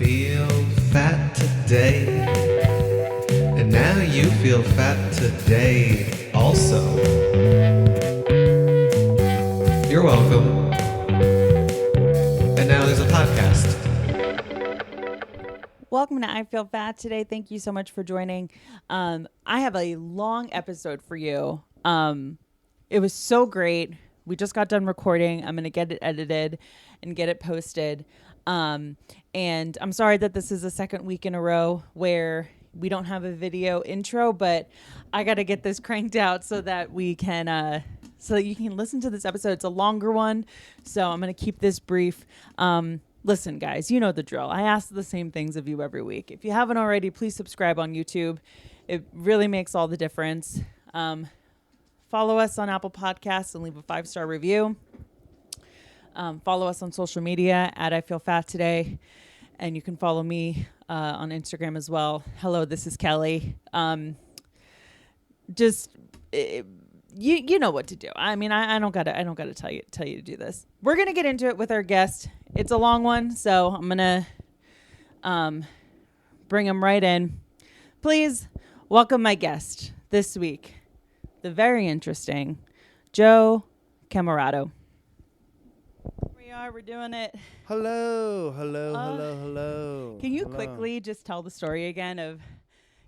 feel fat today. And now you feel fat today also. You're welcome. And now there's a podcast. Welcome to I Feel Fat today. Thank you so much for joining. I have a long episode for you. It was so great. We just got done recording. I'm going to get it edited and get it posted. And I'm sorry that this is the second week in a row where we don't have a video intro, but I got to get this cranked out so that we can, so that you can listen to this episode. It's a longer one, so I'm going to keep this brief. Listen, guys, you know the drill. I ask the same things of you every week. If you haven't already, please subscribe on YouTube. It really makes all the difference. Follow us on Apple Podcasts and leave a 5-star review. Follow us on social media at I Feel Fat Today. And you can follow me on Instagram as well. Hello, this is Kelly. You know what to do. I mean, I don't gotta tell you to do this. We're gonna get into it with our guest. It's a long one, so I'm gonna bring him right in. Please welcome my guest this week, the very interesting Joe Camerota. We're doing it. Hello. Can you quickly just tell the story again of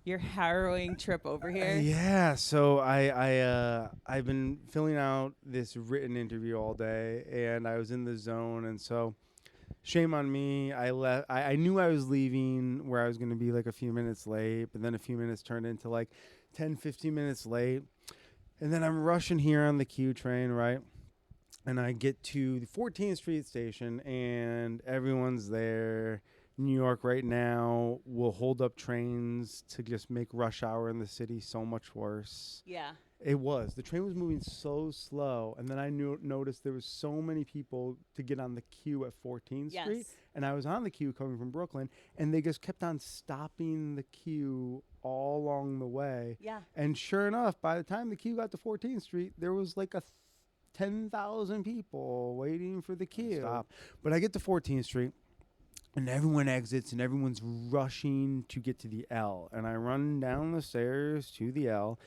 your harrowing trip over here? Yeah, so I've been filling out this written interview all day, and I was in the zone, and so shame on me. I left. I knew I was leaving where I was going to be like a few minutes late, but then a few minutes turned into like 10, 15 minutes late, and then I'm rushing here on the Q train, right? And I get to the 14th Street station, and everyone's there. New York right now will hold up trains to just make rush hour in the city so much worse. Yeah. It was. The train was moving so slow, and then I noticed there was so many people to get on the queue at 14th Street, and I was on the queue coming from Brooklyn, and they just kept on stopping the queue all along the way. Yeah. And sure enough, by the time the queue got to 14th Street, there was like 10,000 people waiting for the queue. Stop. But I get to 14th Street, and everyone exits, and everyone's rushing to get to the L. And I run down the stairs to the L,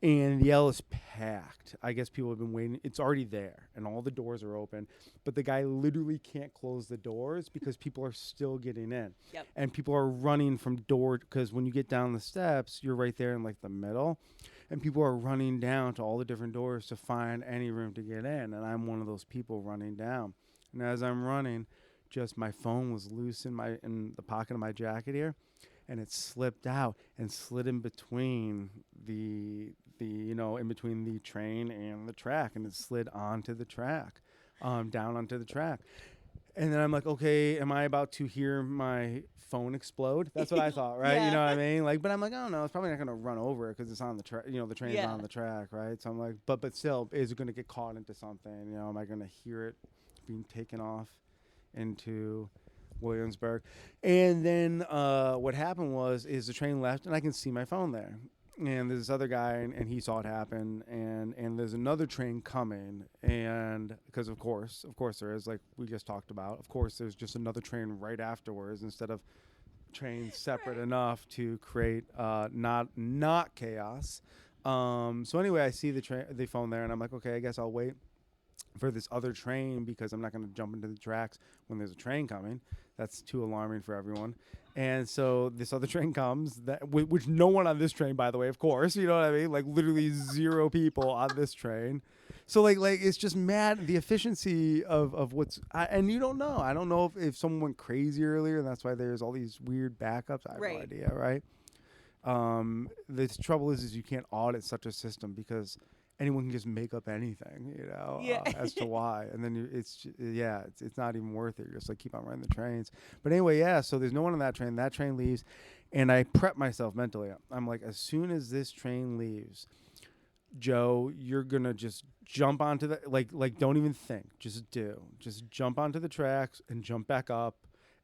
and the L is packed. I guess people have been waiting. It's already there, and all the doors are open. But the guy literally can't close the doors because people are still getting in. Yep. And people are running from door, because when you get down the steps, you're right there in like the middle. And people are running down to all the different doors to find any room to get in. And I'm one of those people running down. And as I'm running, just my phone was loose in the pocket of my jacket here. And it slipped out and slid in between in between the train and the track. And it slid onto the track, down onto the track. And then I'm like, okay, am I about to hear my phone explode? That's what I thought, right? Yeah. You know what I mean? Like, but I'm like, oh no, it's probably not gonna run over it because it's on the track. You know, the train's on the track, right? So I'm like, but still, is it gonna get caught into something? You know, am I gonna hear it being taken off into Williamsburg? And then what happened is the train left, and I can see my phone there. And there's this other guy, and he saw it happen, and there's another train coming, and because of course there is, like we just talked about, of course there's just another train right afterwards instead of trains separate enough to create not chaos. So anyway, I see the phone there, and I'm like, okay, I guess I'll wait for this other train because I'm not going to jump into the tracks when there's a train coming. That's too alarming for everyone. And so this other train comes, which no one on this train, by the way, of course, you know what I mean? Like literally 0 people on this train. So like it's just mad, the efficiency of what's, and you don't know. I don't know if someone went crazy earlier, and that's why there's all these weird backups. I have no idea, right? The trouble is you can't audit such a system because anyone can just make up anything, you know, as to why. And then it's not even worth it. You're just like, keep on running the trains. But anyway, so there's no one on that train. That train leaves, and I prep myself mentally. I'm like, as soon as this train leaves, Joe, you're going to just jump onto the, like don't even think. Just jump onto the tracks and jump back up.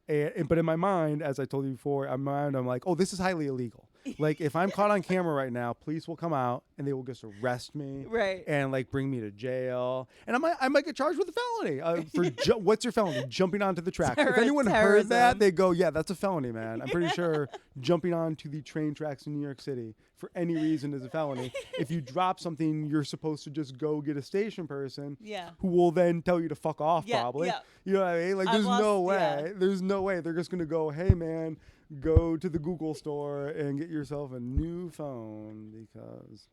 But in my mind, as I told you before, I'm like, oh, this is highly illegal. Like if I'm caught on camera right now, police will come out and they will just arrest me, Right. and like bring me to jail, and I might get charged with a felony for what's your felony? Jumping onto the track. If anyone heard that, they go, yeah, that's a felony, man. I'm pretty sure jumping onto the train tracks in New York City for any reason is a felony. If you drop something, you're supposed to just go get a station person, who will then tell you to fuck off, probably. Yeah. You know what I mean? Like there's no way. There's no way they're just gonna go, hey man, go to the Google store and get yourself a new phone because.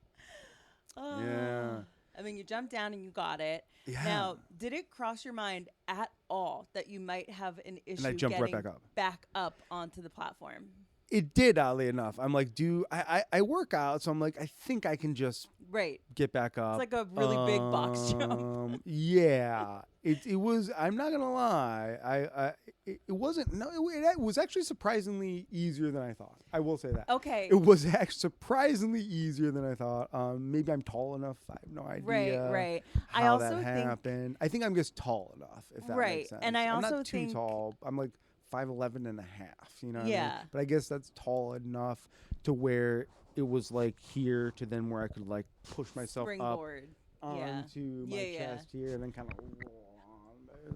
Yeah. I mean, you jumped down and you got it. Yeah. Now, did it cross your mind at all that you might have an issue And I jumped getting right back up. back up onto the platform? It did, oddly enough. I'm like, I work out, so I'm like, I think I can just get back up. It's like a really big box jump. Yeah. It was, I'm not going to lie. It wasn't, no, it was actually surprisingly easier than I thought. I will say that. Okay. It was actually surprisingly easier than I thought. Maybe I'm tall enough. I have no idea. Right. How I also that happened. I think I'm just tall enough, if that makes sense. And I also I'm not too think tall. I'm like 5'11" and a half, you know what I Yeah. mean? But I guess that's tall enough to where it was like here to then where I could like push myself springboard. up onto my chest here and then kind of roll on.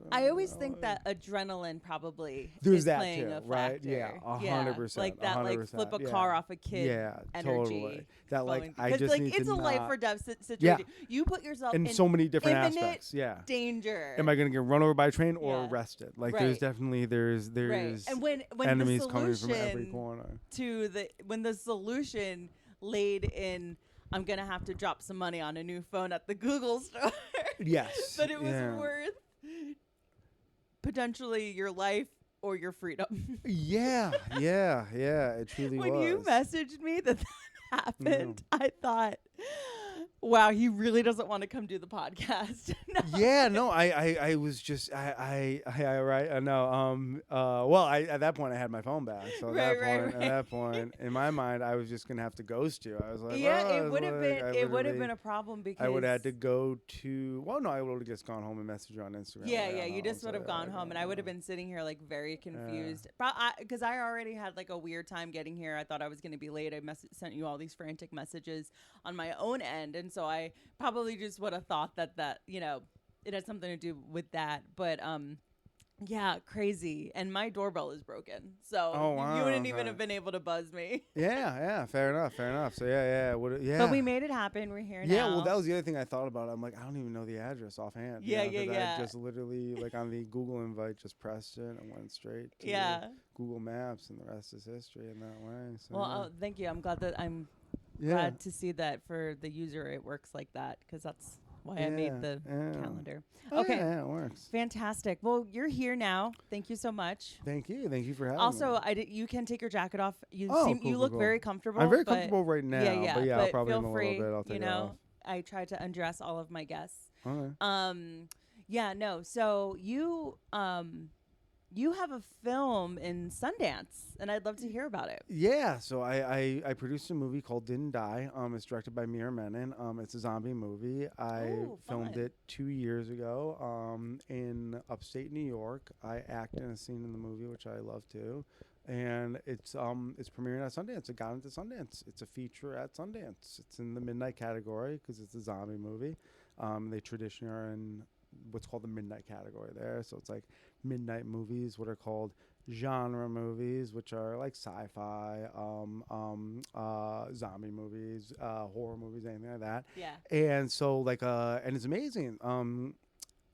I always think that adrenaline probably There's is that playing too, a factor. right? Yeah, 100%. Like that, 100%, like flip a car off a kid. Yeah, energy totally. That like I because just like need it's to a life not- or death situation. Yeah. You put yourself in so many different imminent aspects. Yeah. danger. Am I going to get run over by a train or Yeah. arrested? Like Right. there's definitely there's Right. And when enemies the coming from every solution corner. when the solution laid in, I'm gonna have to drop some money on a new phone at the Google store. Yes. But it was worth potentially your life or your freedom. Yeah. It truly was. When you messaged me that happened, I thought, wow, he really doesn't want to come do the podcast. Yeah, no, I was just I right, I know. Well, at that point I had my phone back, so at that point, in my mind, I was just gonna have to ghost you. I was like, it would have been a problem because I would have had to go to. Well, no, I would have just gone home and messaged you on Instagram. Yeah, you just would have gone home, and I would have been sitting here like very confused, because I already had like a weird time getting here. I thought I was gonna be late. I sent you all these frantic messages on my own end, and so I probably just would have thought that it had something to do with that. But yeah, crazy. And my doorbell is broken, so you wouldn't even have been able to buzz me. Yeah, fair enough. So yeah. But we made it happen. We're here now. Yeah, well, that was the other thing I thought about. I'm like, I don't even know the address offhand. Yeah. I just literally like on the Google invite just pressed it and went straight to Google Maps, and the rest is history in that way. So, well, thank you. I'm glad glad to see that for the user it works like that, because that's why I made the calendar. Okay. Yeah, it works. Fantastic. Well, you're here now. Thank you so much. Thank you for having me. Also, you can take your jacket off. You look very comfortable. I'm very comfortable right now. Yeah. But I'll probably in feel a free, little bit I'll take it off. I try to undress all of my guests. Okay. So you have a film in Sundance, and I'd love to hear about it. Yeah, so I produced a movie called Didn't Die. It's directed by Mir Menon. It's a zombie movie. I filmed it 2 years ago in upstate New York. I act in a scene in the movie, which I love too. And it's premiering at Sundance. It got into Sundance. It's a feature at Sundance. It's in the midnight category because it's a zombie movie. They traditionally are in what's called the midnight category there. So it's like midnight movies, what are called genre movies, which are like sci-fi, zombie movies, horror movies, anything like that. Yeah. And so and it's amazing.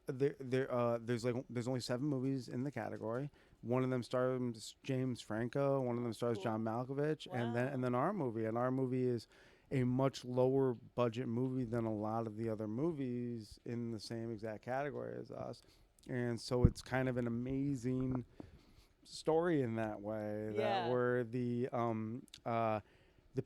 There's only 7 movies in the category. One of them stars James Franco. One of them stars John Malkovich. Wow. And then our movie. And our movie is a much lower budget movie than a lot of the other movies in the same exact category as us. And so it's kind of an amazing story in that way. That we're the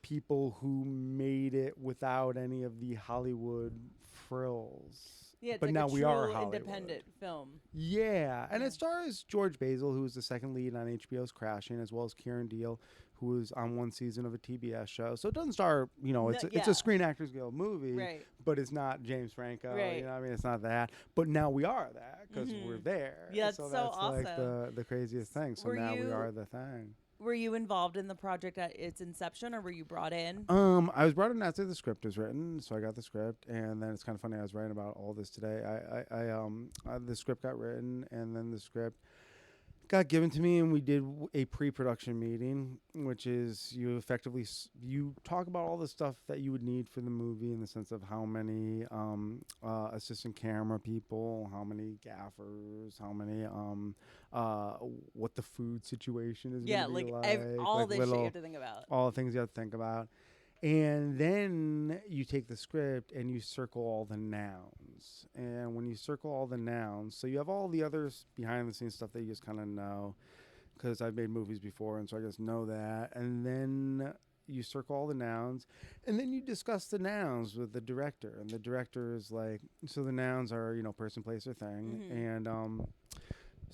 people who made it without any of the Hollywood frills. Yeah, it's but like now a we are true Hollywood. independent film. Yeah, and it stars George Basil, who's the second lead on HBO's Crashing, as well as Kieran Deal, who was on one season of a TBS show. So it doesn't star, it's a Screen Actors Guild movie, but it's not James Franco. Right. You know what I mean? It's not that. But now we are that because we're there. Yeah, so that's like awesome. the craziest thing. So now we are the thing. Were you involved in the project at its inception, or were you brought in? I was brought in after the script was written, so I got the script, and then it's kind of funny. I was writing about all this today. The script got written, and then the script got given to me, and we did a pre-production meeting, which is you effectively you talk about all the stuff that you would need for the movie in the sense of how many assistant camera people, how many gaffers, how many what the food situation is Yeah, going to like be like, all like this shit you have to think about. all the things you have to think about. And then you take the script and you circle all the nouns. And when you circle all the nouns, so you have all the others behind the scenes stuff that you just kind of know, because I've made movies before, and so I just know that. And then you circle all the nouns, and then you discuss the nouns with the director. And the director is like, so the nouns are, person, place, or thing. Mm-hmm. And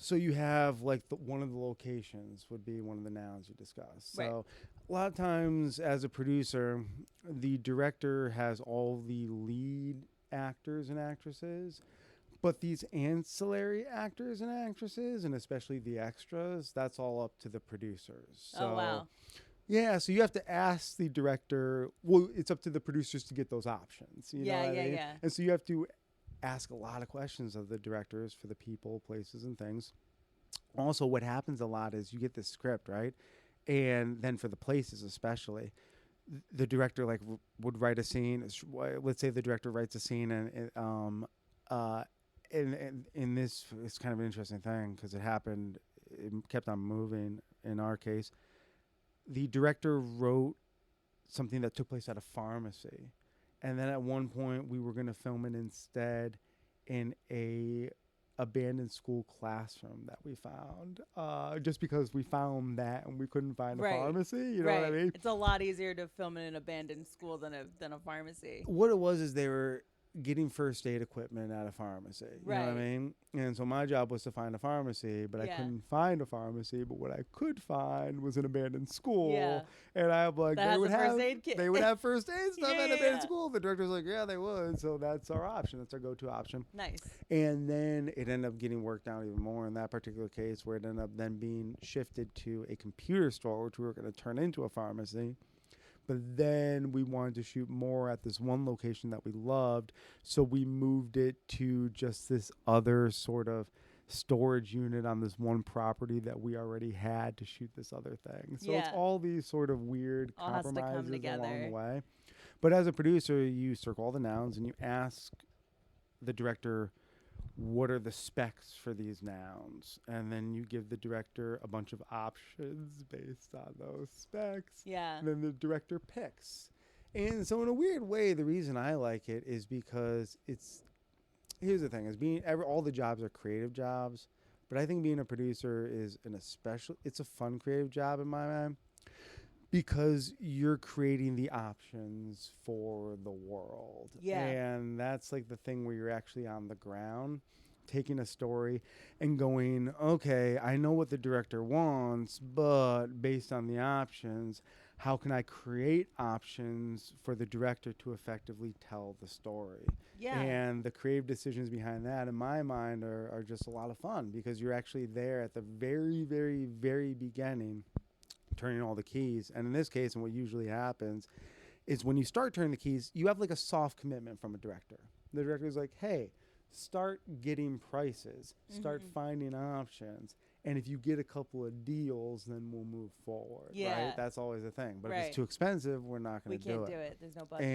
so you have like one of the locations would be one of the nouns you discuss. So Right. a lot of times as a producer, the director has all the lead actors and actresses, but these ancillary actors and actresses, and especially the extras, that's all up to the producers. So, Oh, wow. yeah, so you have to ask the director. Well, it's up to the producers to get those options. You know what I mean? Yeah. And so you have to ask a lot of questions of the directors for the people, places, and things. Also, what happens a lot is you get the script, right? And then for the places especially, the director would write a scene. Let's say the director writes a scene, and in this, it's kind of an interesting thing because it happened. It kept on moving. In our case, the director wrote something that took place at a pharmacy, and then at one point we were going to film it instead in a abandoned school classroom that we found, just because we found that and we couldn't find a pharmacy. You know what I mean? It's a lot easier to film in an abandoned school than a pharmacy. What it was is they were getting first aid equipment at a pharmacy. You know what I mean? And so my job was to find a pharmacy, but I couldn't find a pharmacy. But what I could find was an abandoned school. Yeah. And I'm like, That has a first aid kit. They would have first aid stuff at abandoned Yeah. school. The director's like, yeah, they would. So that's our option. That's our go-to option. Nice. And then it ended up getting worked out even more in that particular case, where it ended up then being shifted to a computer store, which we were going to turn into a pharmacy. But then we wanted to shoot more at this one location that we loved, so we moved it to just this other sort of storage unit on this one property that we already had to shoot this other thing. So it's all these sort of weird all has to come compromises together along the way. But as a producer, you circle all the nouns and you ask the director, what are the specs for these nouns? And then you give the director a bunch of options based on those specs. Yeah. And then the director picks. And so in a weird way, the reason I like it is because here's the thing, is all the jobs are creative jobs, but I think being a producer is it's a fun creative job in my mind, because you're creating the options for the world. Yeah. And that's like the thing where you're actually on the ground, taking a story and going, okay, I know what the director wants, but based on the options, how can I create options for the director to effectively tell the story? Yeah. And the creative decisions behind that, in my mind, are just a lot of fun, because you're actually there at the very, very, very beginning, turning all the keys. And in this case, and what usually happens is when you start turning the keys, you have like a soft commitment from a director. The director is like, hey, start getting prices, start finding options, and if you get a couple of deals, then we'll move forward. Right? That's always the thing. But if it's too expensive, we're not going to do it. We can't do it. There's no budget.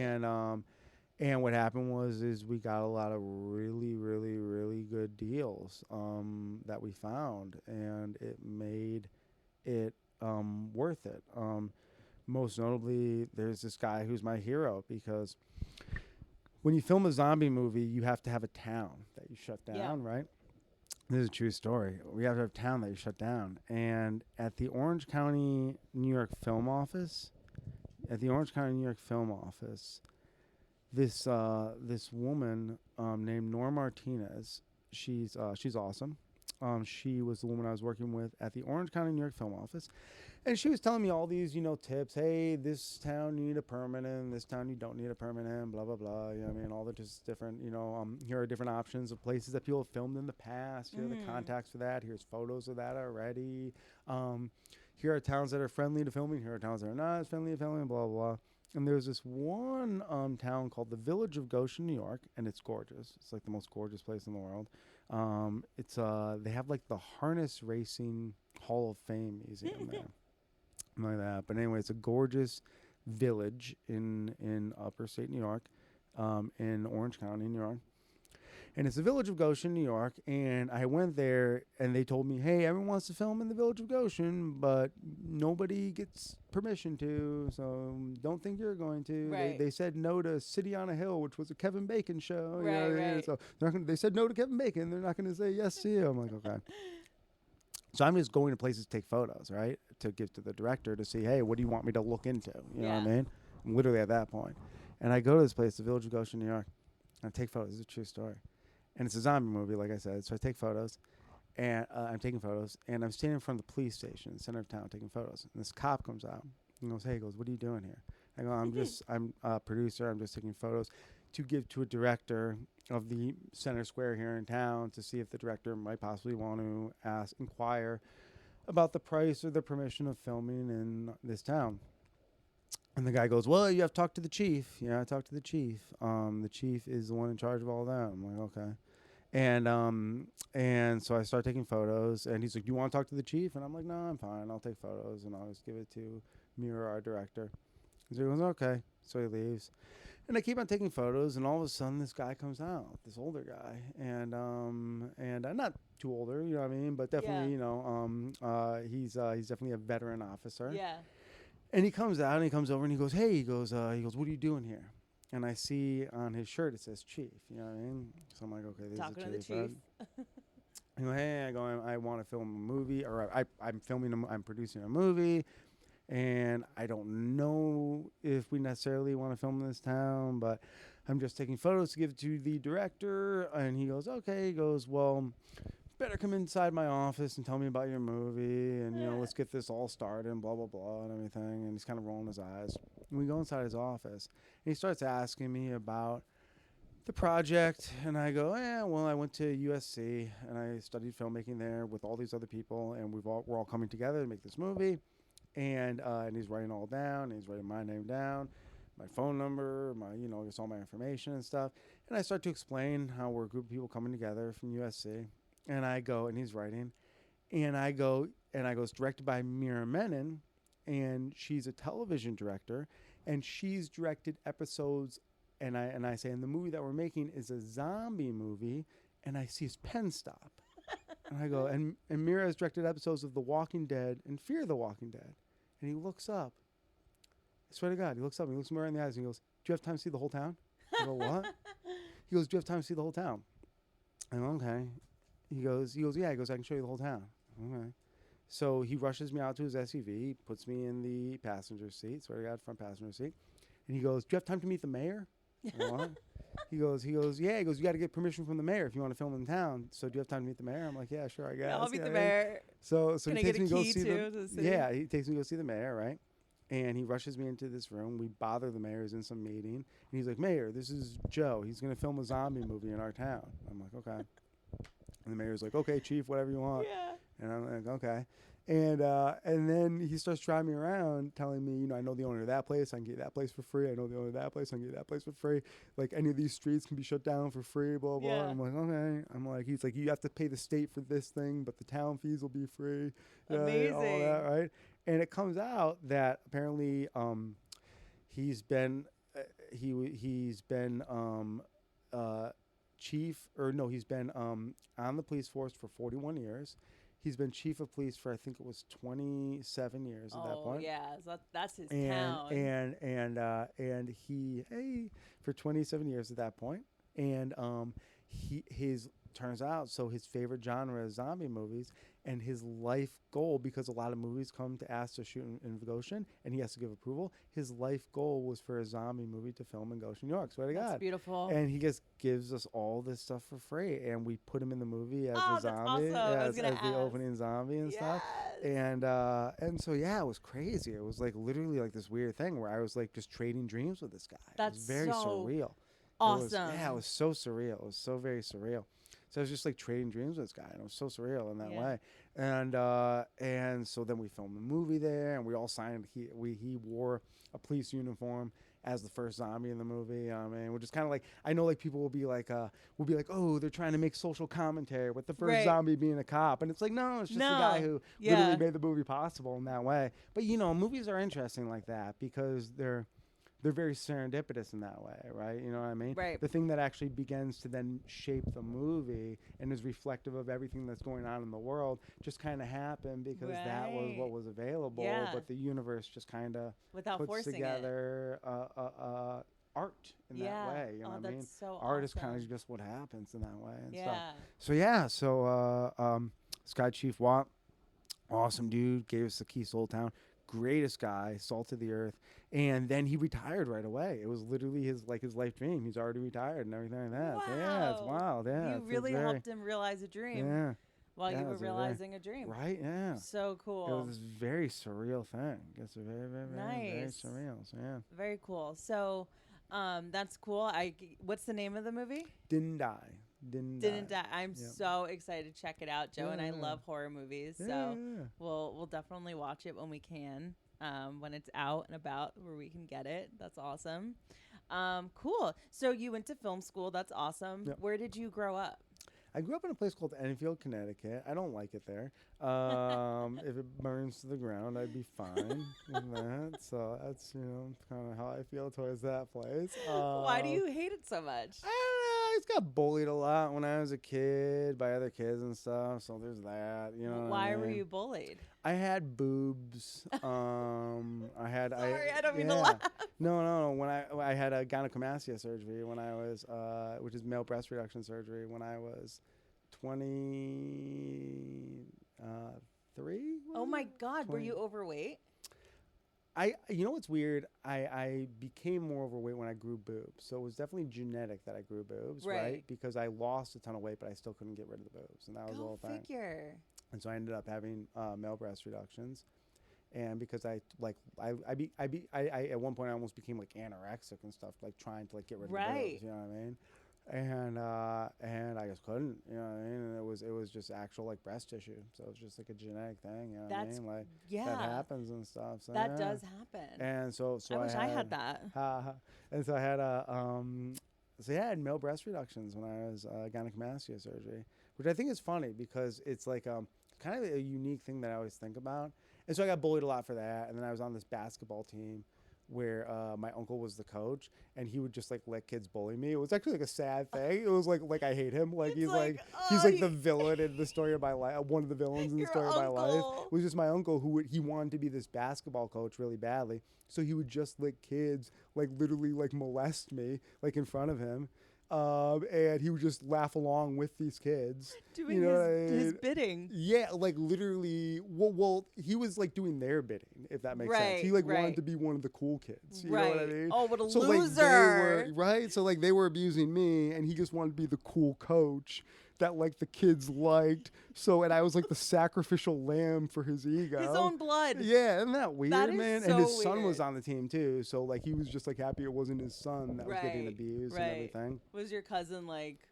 And what happened was we got a lot of really, really, really good deals that we found, and it made it worth it. Most notably, there's this guy who's my hero, because when you film a zombie movie, you have to have a town that you shut down, right? This is a true story. We have to have a town that you shut down. And at the Orange County, New York Film Office, this woman named Nora Martinez, she's awesome. She was the woman I was working with at the Orange County, New York Film Office. And she was telling me all these, tips. Hey, this town you need a permanent. This town you don't need a permanent. Blah, blah, blah. You know what I mean? All the just different, here are different options of places that people have filmed in the past. Here are the contacts for that. Here's photos of that already. here are towns that are friendly to filming. Here are towns that are not as friendly to filming. Blah blah blah. And there's this one town called the Village of Goshen, New York, and it's gorgeous. It's like the most gorgeous place in the world. It's they have like the Harness Racing Hall of Fame museum there, something like that. But anyway, it's a gorgeous village in upper state New York, in Orange County, New York. And it's the Village of Goshen, New York. And I went there, and they told me, hey, everyone wants to film in the Village of Goshen, but nobody gets permission to, so don't think you're going to. Right. They said no to City on a Hill, which was a Kevin Bacon show. Right, you know what I mean? right. So they said no to Kevin Bacon. They're not going to say yes to you. I'm like, okay. So I'm just going to places to take photos, right, to give to the director to see, hey, what do you want me to look into? You know what I mean? I'm literally at that point. And I go to this place, the Village of Goshen, New York, and I take photos. This is a true story. And it's a zombie movie, like I said. So I take photos, and I'm taking photos, and I'm standing in front of the police station in the center of town taking photos. And this cop comes out and goes, hey, he goes, what are you doing here? I go, I'm a producer. I'm just taking photos to give to a director of the center square here in town to see if the director might possibly want to inquire about the price or the permission of filming in this town. And the guy goes, well, you have to talk to the chief. Yeah, I talked to the chief. The chief is the one in charge of all that. I'm like, okay. And so I start taking photos, and he's like, do you want to talk to the chief? And I'm like, no, I'm fine. I'll take photos, and I'll just give it to Mira, our director. So he goes, okay. So he leaves. And I keep on taking photos, and all of a sudden this guy comes out, this older guy. And not too older, you know what I mean? But definitely, you know, he's definitely a veteran officer. Yeah. And he comes out, and he comes over, and he goes, hey, he goes, what are you doing here? And I see on his shirt, it says chief, you know what I mean? So I'm like, okay, this Talking is the chief. to the chief. I go, hey, I want to film a movie, or I'm producing a movie, and I don't know if we necessarily want to film in this town, but I'm just taking photos to give to the director. And he goes, okay. He goes, well, better come inside my office and tell me about your movie, and you know, let's get this all started and blah blah blah and everything. And he's kind of rolling his eyes. And we go inside his office, and he starts asking me about the project, and I go, well, I went to USC and I studied filmmaking there with all these other people, and we're all coming together to make this movie. And he's writing all down, and he's writing my name down, my phone number, just all my information and stuff. And I start to explain how we're a group of people coming together from USC. And I go, and he's writing, and I go, it's directed by Mira Menon, and she's a television director, and she's directed episodes, and I say, and the movie that we're making is a zombie movie, and I see his pen stop. And I go, and Mira has directed episodes of The Walking Dead and Fear the Walking Dead. And he looks up. I swear to God, he looks up, and he looks me right in the eyes, and he goes, do you have time to see the whole town? I go, what? He goes, do you have time to see the whole town? I go, okay. He goes, yeah. He goes, I can show you the whole town. Okay. So he rushes me out to his SUV, puts me in the passenger seat, swear to God, front passenger seat. And he goes, do you have time to meet the mayor? I go, what? He goes, yeah. He goes, you got to get permission from the mayor if you want to film in town. So do you have time to meet the mayor? I'm like, yeah, sure, I guess. I'll meet yeah, the mayor. So Can he I takes get me a to go key see too to the city? Yeah, he takes me to go see the mayor, right? And he rushes me into this room. We bother the mayor. He's in some meeting. And he's like, Mayor, this is Joe. He's going to film a zombie movie in our town. I'm like, okay. And the mayor's like, okay, chief, whatever you want. Yeah. And I'm like, okay. And then he starts driving me around, telling me, I know the owner of that place. I can get that place for free. I know the owner of that place. I can get that place for free. Like, any of these streets can be shut down for free, blah, blah. Yeah. I'm like, okay. He's like, you have to pay the state for this thing, but the town fees will be free. Amazing. All that, right? And it comes out that apparently he's been on the police force for 41 years. He's been chief of police for, I think it was 27 years at that point. Oh, yeah. So that's his town. And he, for 27 years at that point. And turns out, so his favorite genre is zombie movies, and his life goal, because a lot of movies come to ask to shoot in Goshen, and he has to give approval, his life goal was for a zombie movie to film in Goshen, New York. Swear to God. That's beautiful. And he just gives us all this stuff for free, and we put him in the movie as Oh, the that's zombie, awesome. I was as gonna the ask. opening zombie and stuff. Yes. And so yeah, it was crazy. It was like literally like this weird thing where I was like just trading dreams with this guy. That's it was very so surreal. awesome. It was so surreal. It was so very surreal. So I was just like trading dreams with this guy, and it was so surreal in that way. And so then we filmed the movie there, and we all signed. He wore a police uniform as the first zombie in the movie. I mean, which is kind of like, I know like people will be like, oh, they're trying to make social commentary with the first zombie being a cop, and it's like, no, it's just the guy who literally made the movie possible in that way. But movies are interesting like that because they're very serendipitous in that way, right? You know what I mean? Right. The thing that actually begins to then shape the movie and is reflective of everything that's going on in the world just kind of happened because that was what was available. Yeah. But the universe just kind of puts forcing together art in that way. You know what I mean? So art is awesome. kind of just what happens in that way and Yeah. stuff. So Sky Chief Watt, awesome dude, gave us the keys to Old Town. Greatest guy, salt of the earth, and then he retired right away. It was literally his life dream. He's already retired and everything like that. Wow. So yeah, it's wild. Yeah, You really helped him realize a dream. Yeah, while you were it's realizing a dream. Right. Yeah. So cool. It was this very surreal thing. It's a very, very, very, very Nice. surreal. So yeah. Very cool. So, that's cool. What's the name of the movie? Didn't die. Didn't die. I'm so excited to check it out, Joe, and I Yeah. love horror movies. So Yeah. we'll definitely watch it when we can. When it's out and about where we can get it. That's awesome. Cool. So you went to film school. That's awesome. Yep. Where did you grow up? I grew up in a place called Enfield, Connecticut. I don't like it there. If it burns to the ground, I'd be fine with that. So that's, kind of how I feel towards that place. Why do you hate it so much? I don't know. I just got bullied a lot when I was a kid by other kids and stuff. So there's that. You know. Why were you bullied? I had boobs. I don't mean to laugh. No. When I had a gynecomastia surgery when I was, which is male breast reduction surgery when I was 23. Oh my God, were you overweight? You know what's weird? I became more overweight when I grew boobs. So it was definitely genetic that I grew boobs, right? Because I lost a ton of weight, but I still couldn't get rid of the boobs, and that was the whole thing. Figure. And so I ended up having male breast reductions, and because I at one point I almost became like anorexic and stuff, like trying to like get rid of the boobs. You know what I mean? And I just couldn't, you know what I mean? And it was just actual like breast tissue, so it's just like a genetic thing, you know what I mean? Like that happens and stuff. So that does happen. And so I wish I had that. And so I had I had male breast reductions when I was gynecomastia surgery, which I think is funny because it's like kind of a unique thing that I always think about. And so I got bullied a lot for that, and then I was on this basketball team where my uncle was the coach, and he would just like let kids bully me. It was actually like a sad thing. It was like I hate him. Like he's like the villain in the story of my life. One of the villains in the story of my life. It was just my uncle he wanted to be this basketball coach really badly. So he would just let kids like literally like molest me like in front of him. And he would just laugh along with these kids. Doing his bidding. Yeah, like literally, well, he was like doing their bidding, if that makes sense. He like wanted to be one of the cool kids. You know what I mean? Oh, what a loser. Like they were abusing me, and he just wanted to be the cool coach that like the kids liked. And I was like the sacrificial lamb for his ego. His own blood. Yeah, isn't that weird, man? So and his son weird. was on the team too. So like he was just like happy it wasn't his son that was getting abused and everything. Was your cousin like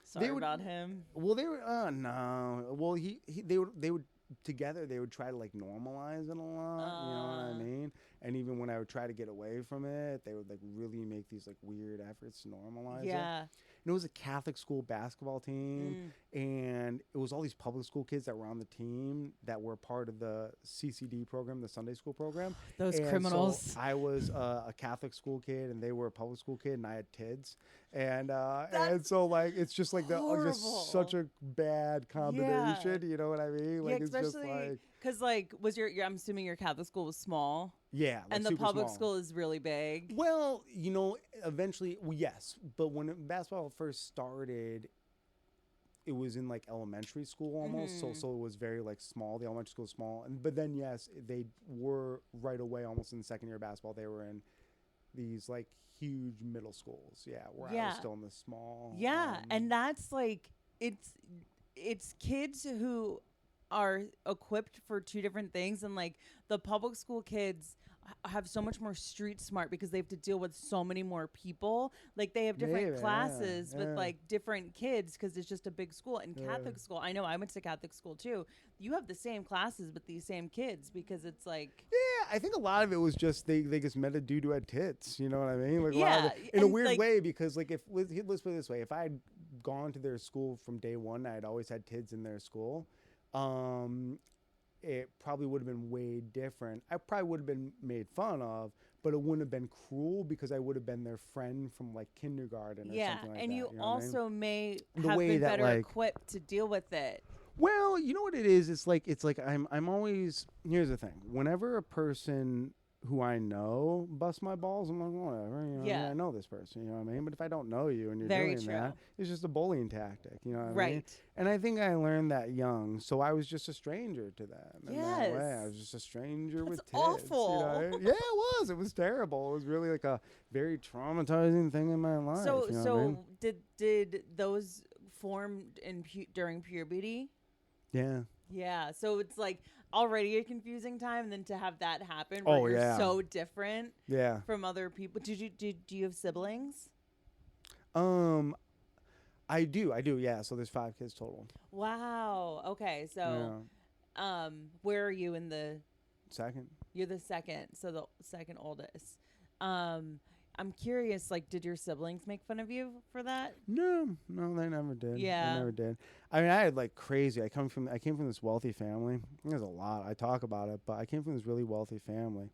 sorry about him? Well, they were no. Well, they would together they would try to like normalize it a lot. You know what I mean? And even when I would try to get away from it, they would like really make these like weird efforts to normalize it. And it was a Catholic school basketball team, and it was all these public school kids that were on the team that were part of the CCD program, the Sunday school program. Those and criminals. So I was a Catholic school kid, and they were a public school kid, and I had kids, and so like it's just like just such a bad combination. You know what I mean? Like it's just like because like was I'm assuming your Catholic school was small. Yeah, like and the public small. school is really big. Well, eventually, yes. But when basketball first started, it was in like elementary school almost. So it was very like small. The elementary school was small. But then, yes, they were right away almost in the second year of basketball. They were in these like huge middle schools. Yeah, where I was still in the small. Yeah, and that's like it's kids who are equipped for two different things, and like the public school kids have so much more street smart because they have to deal with so many more people. Like they have different classes with like different kids because it's just a big school. And Catholic school, I know I went to Catholic school too. You have the same classes with these same kids because it's like I think a lot of it was just they just met a dude who had tits. You know what I mean? Like in a and weird like, way because like let's put it this way: if I had gone to their school from day one, I'd always had kids in their school. It probably would have been way different. I probably would have been made fun of, but it wouldn't have been cruel because I would have been their friend from like kindergarten or something like that. And you know also may the have way been that, better like, equipped to deal with it. Well, you know what it is? It's like I'm always, here's the thing. Whenever a person who I know busts my balls, I'm like, whatever. You know what I mean? I know this person, you know what I mean? But if I don't know you and you're Very doing true. that, it's just a bullying tactic, you know what I mean? Right. And I think I learned that young, so I was just a stranger to them. In that way. Yes. I was just a stranger with tits. awful. You know? Yeah, it was. It was terrible. It was really like a very traumatizing thing in my life. So you know what I mean? did those form during puberty? Yeah. Yeah, so it's like already a confusing time, and then to have that happen where you're so different from other people. Do you have siblings? I do. Yeah. So there's 5 kids total. Wow. Okay. So, where are you in the second? You're the second, so the second oldest. I'm curious, like, did your siblings make fun of you for that? No, they never did. Yeah. They never did. I mean, I had like crazy. I came from this wealthy family. There's a lot. I talk about it, but I came from this really wealthy family.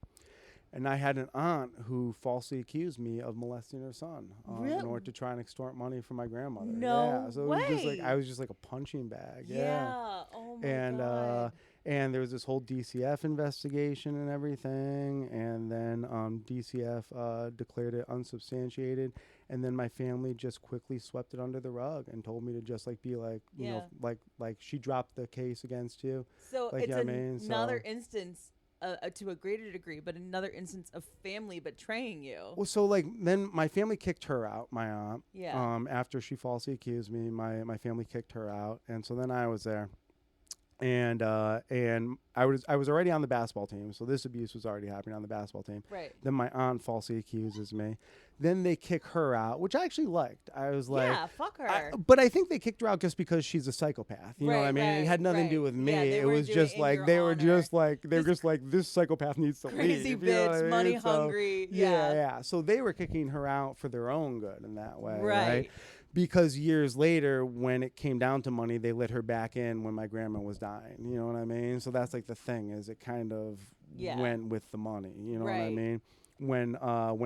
And I had an aunt who falsely accused me of molesting her son in order to try and extort money from my grandmother. No so way. It was just like I was just like a punching bag. Yeah. Oh my God. And there was this whole DCF investigation and everything, and then DCF declared it unsubstantiated, and then my family just quickly swept it under the rug and told me to just like be like, you know, like she dropped the case against you. So like, it's another so, instance. To a greater degree, but another instance of family betraying you. Well, so like then my family kicked her out, my aunt. Yeah. After she falsely accused me, my family kicked her out, and so then I was there, and I was already on the basketball team, so this abuse was already happening on the basketball team. Right. Then my aunt falsely accuses me. Then they kick her out, which I actually liked. I was like, yeah, fuck her. But I think they kicked her out just because she's a psychopath. You know what I mean? It had nothing to do with me. Yeah, it was just like they were just like this psychopath needs to crazy leave. Bitch, you know what I mean? money hungry. Yeah. So they were kicking her out for their own good in that way, right? Because years later, when it came down to money, they let her back in when my grandma was dying. You know what I mean? So that's like the thing is it kind of went with the money. You know what I mean? When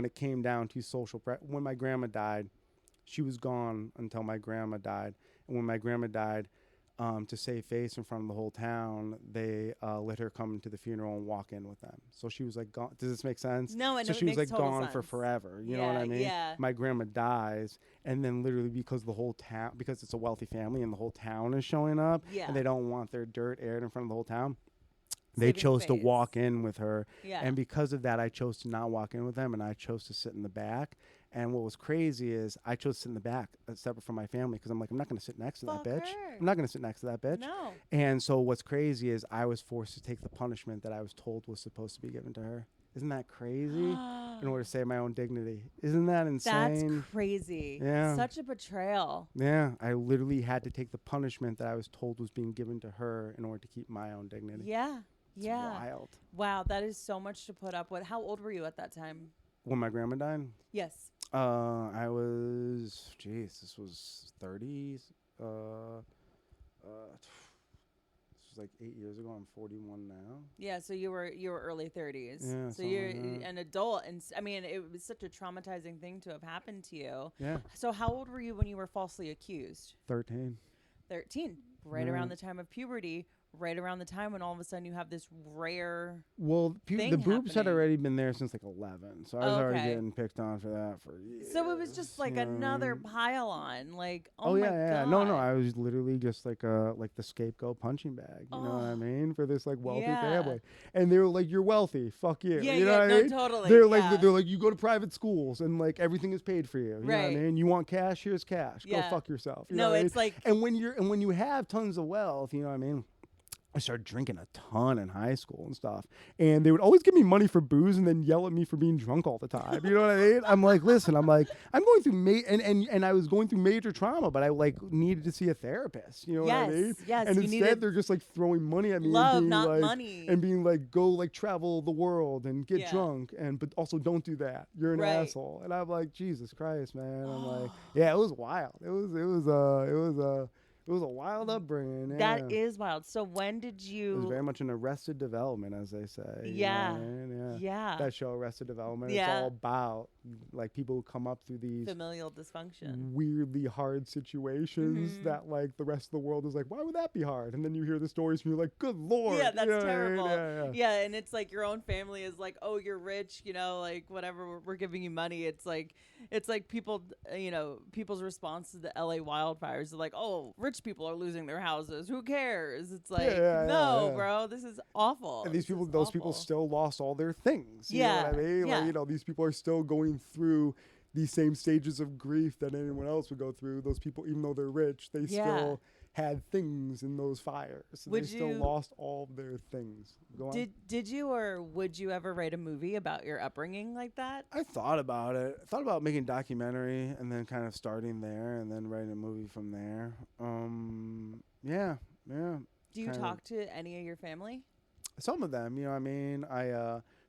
it came down to when my grandma died, she was gone until my grandma died. And when my grandma died, to save face in front of the whole town, they let her come to the funeral and walk in with them. So she was like gone. Does this make sense? No, so she was like gone sense. for forever. You know what I mean? Yeah. My grandma dies, and then literally because the whole town, because it's a wealthy family and the whole town is showing up, and they don't want their dirt aired in front of the whole town. They chose to walk in with her. Yeah. And because of that, I chose to not walk in with them, and I chose to sit in the back. And what was crazy is I chose to sit in the back, separate from my family, because I'm like, I'm not going to sit next to that bitch. I'm not going to sit next to that bitch. No. And so what's crazy is I was forced to take the punishment that I was told was supposed to be given to her. Isn't that crazy? In order to save my own dignity. Isn't that insane? That's crazy. Yeah. Such a betrayal. Yeah. I literally had to take the punishment that I was told was being given to her in order to keep my own dignity. Yeah. It's wild. Wow, that is so much to put up with. How old were you at that time? When my grandma died? Yes. I was, this was 30s. This was like 8 years ago. I'm 41 now. Yeah, so you were early 30s. Yeah. So you're an adult, and I mean, it was such a traumatizing thing to have happened to you. Yeah. So how old were you when you were falsely accused? 13. 13, right around the time of puberty. Right around the time when all of a sudden you have this rare the boobs had already been there since like 11, so I was already getting picked on for that for years. So it was just like another pile on, like my God. No, I was literally just like the scapegoat punching bag, you know what I mean, for this like wealthy family, and they were like, "You're wealthy, fuck you," you know what I mean? Totally. They're like, "You go to private schools and like everything is paid for you," you know what I mean? You want cash? Here's cash. Go fuck yourself. You know what I mean? It's like, and when you have tons of wealth, you know what I mean? I started drinking a ton in high school and stuff. And they would always give me money for booze and then yell at me for being drunk all the time. You know what I mean? I'm like, listen, I'm going through and I was going through major trauma, but I like needed to see a therapist. You know what I mean? Yes. And You instead needed they're just like throwing money at me love, and being not like, money. and being like, go like travel the world and get Yeah. drunk but also don't do that. You're an Right. asshole. And I'm like, Jesus Christ, man. I'm like, yeah, it was wild. It was a wild upbringing. Yeah. That is wild. So when did you? It was very much an Arrested Development, as they say. Yeah. You know what I mean? Yeah. That show, Arrested Development, Yeah. it's all about like people who come up through these Familial dysfunction. weirdly hard situations Mm-hmm. that like the rest of the world is like, why would that be hard? And then you hear the stories and you're like, good Lord. Yeah, that's you know what I mean? terrible. Yeah. And it's like your own family is like, oh, you're rich, you know, like whatever, we're giving you money. It's like people, you know, people's response to the LA wildfires are like, oh, rich people are losing their houses. Who cares? It's like, no, bro, this is awful. And those people still lost all their things. You know what I mean? Yeah. Like, you know, these people are still going through these same stages of grief that anyone else would go through. Those people, even though they're rich, they still had things in those fires. So they still lost all of their things. Go on. Did you or would you ever write a movie about your upbringing like that? I thought about it. I thought about making a documentary and then kind of starting there and then writing a movie from there. Yeah. Do you talk to any of your family? Some of them, you know what I mean?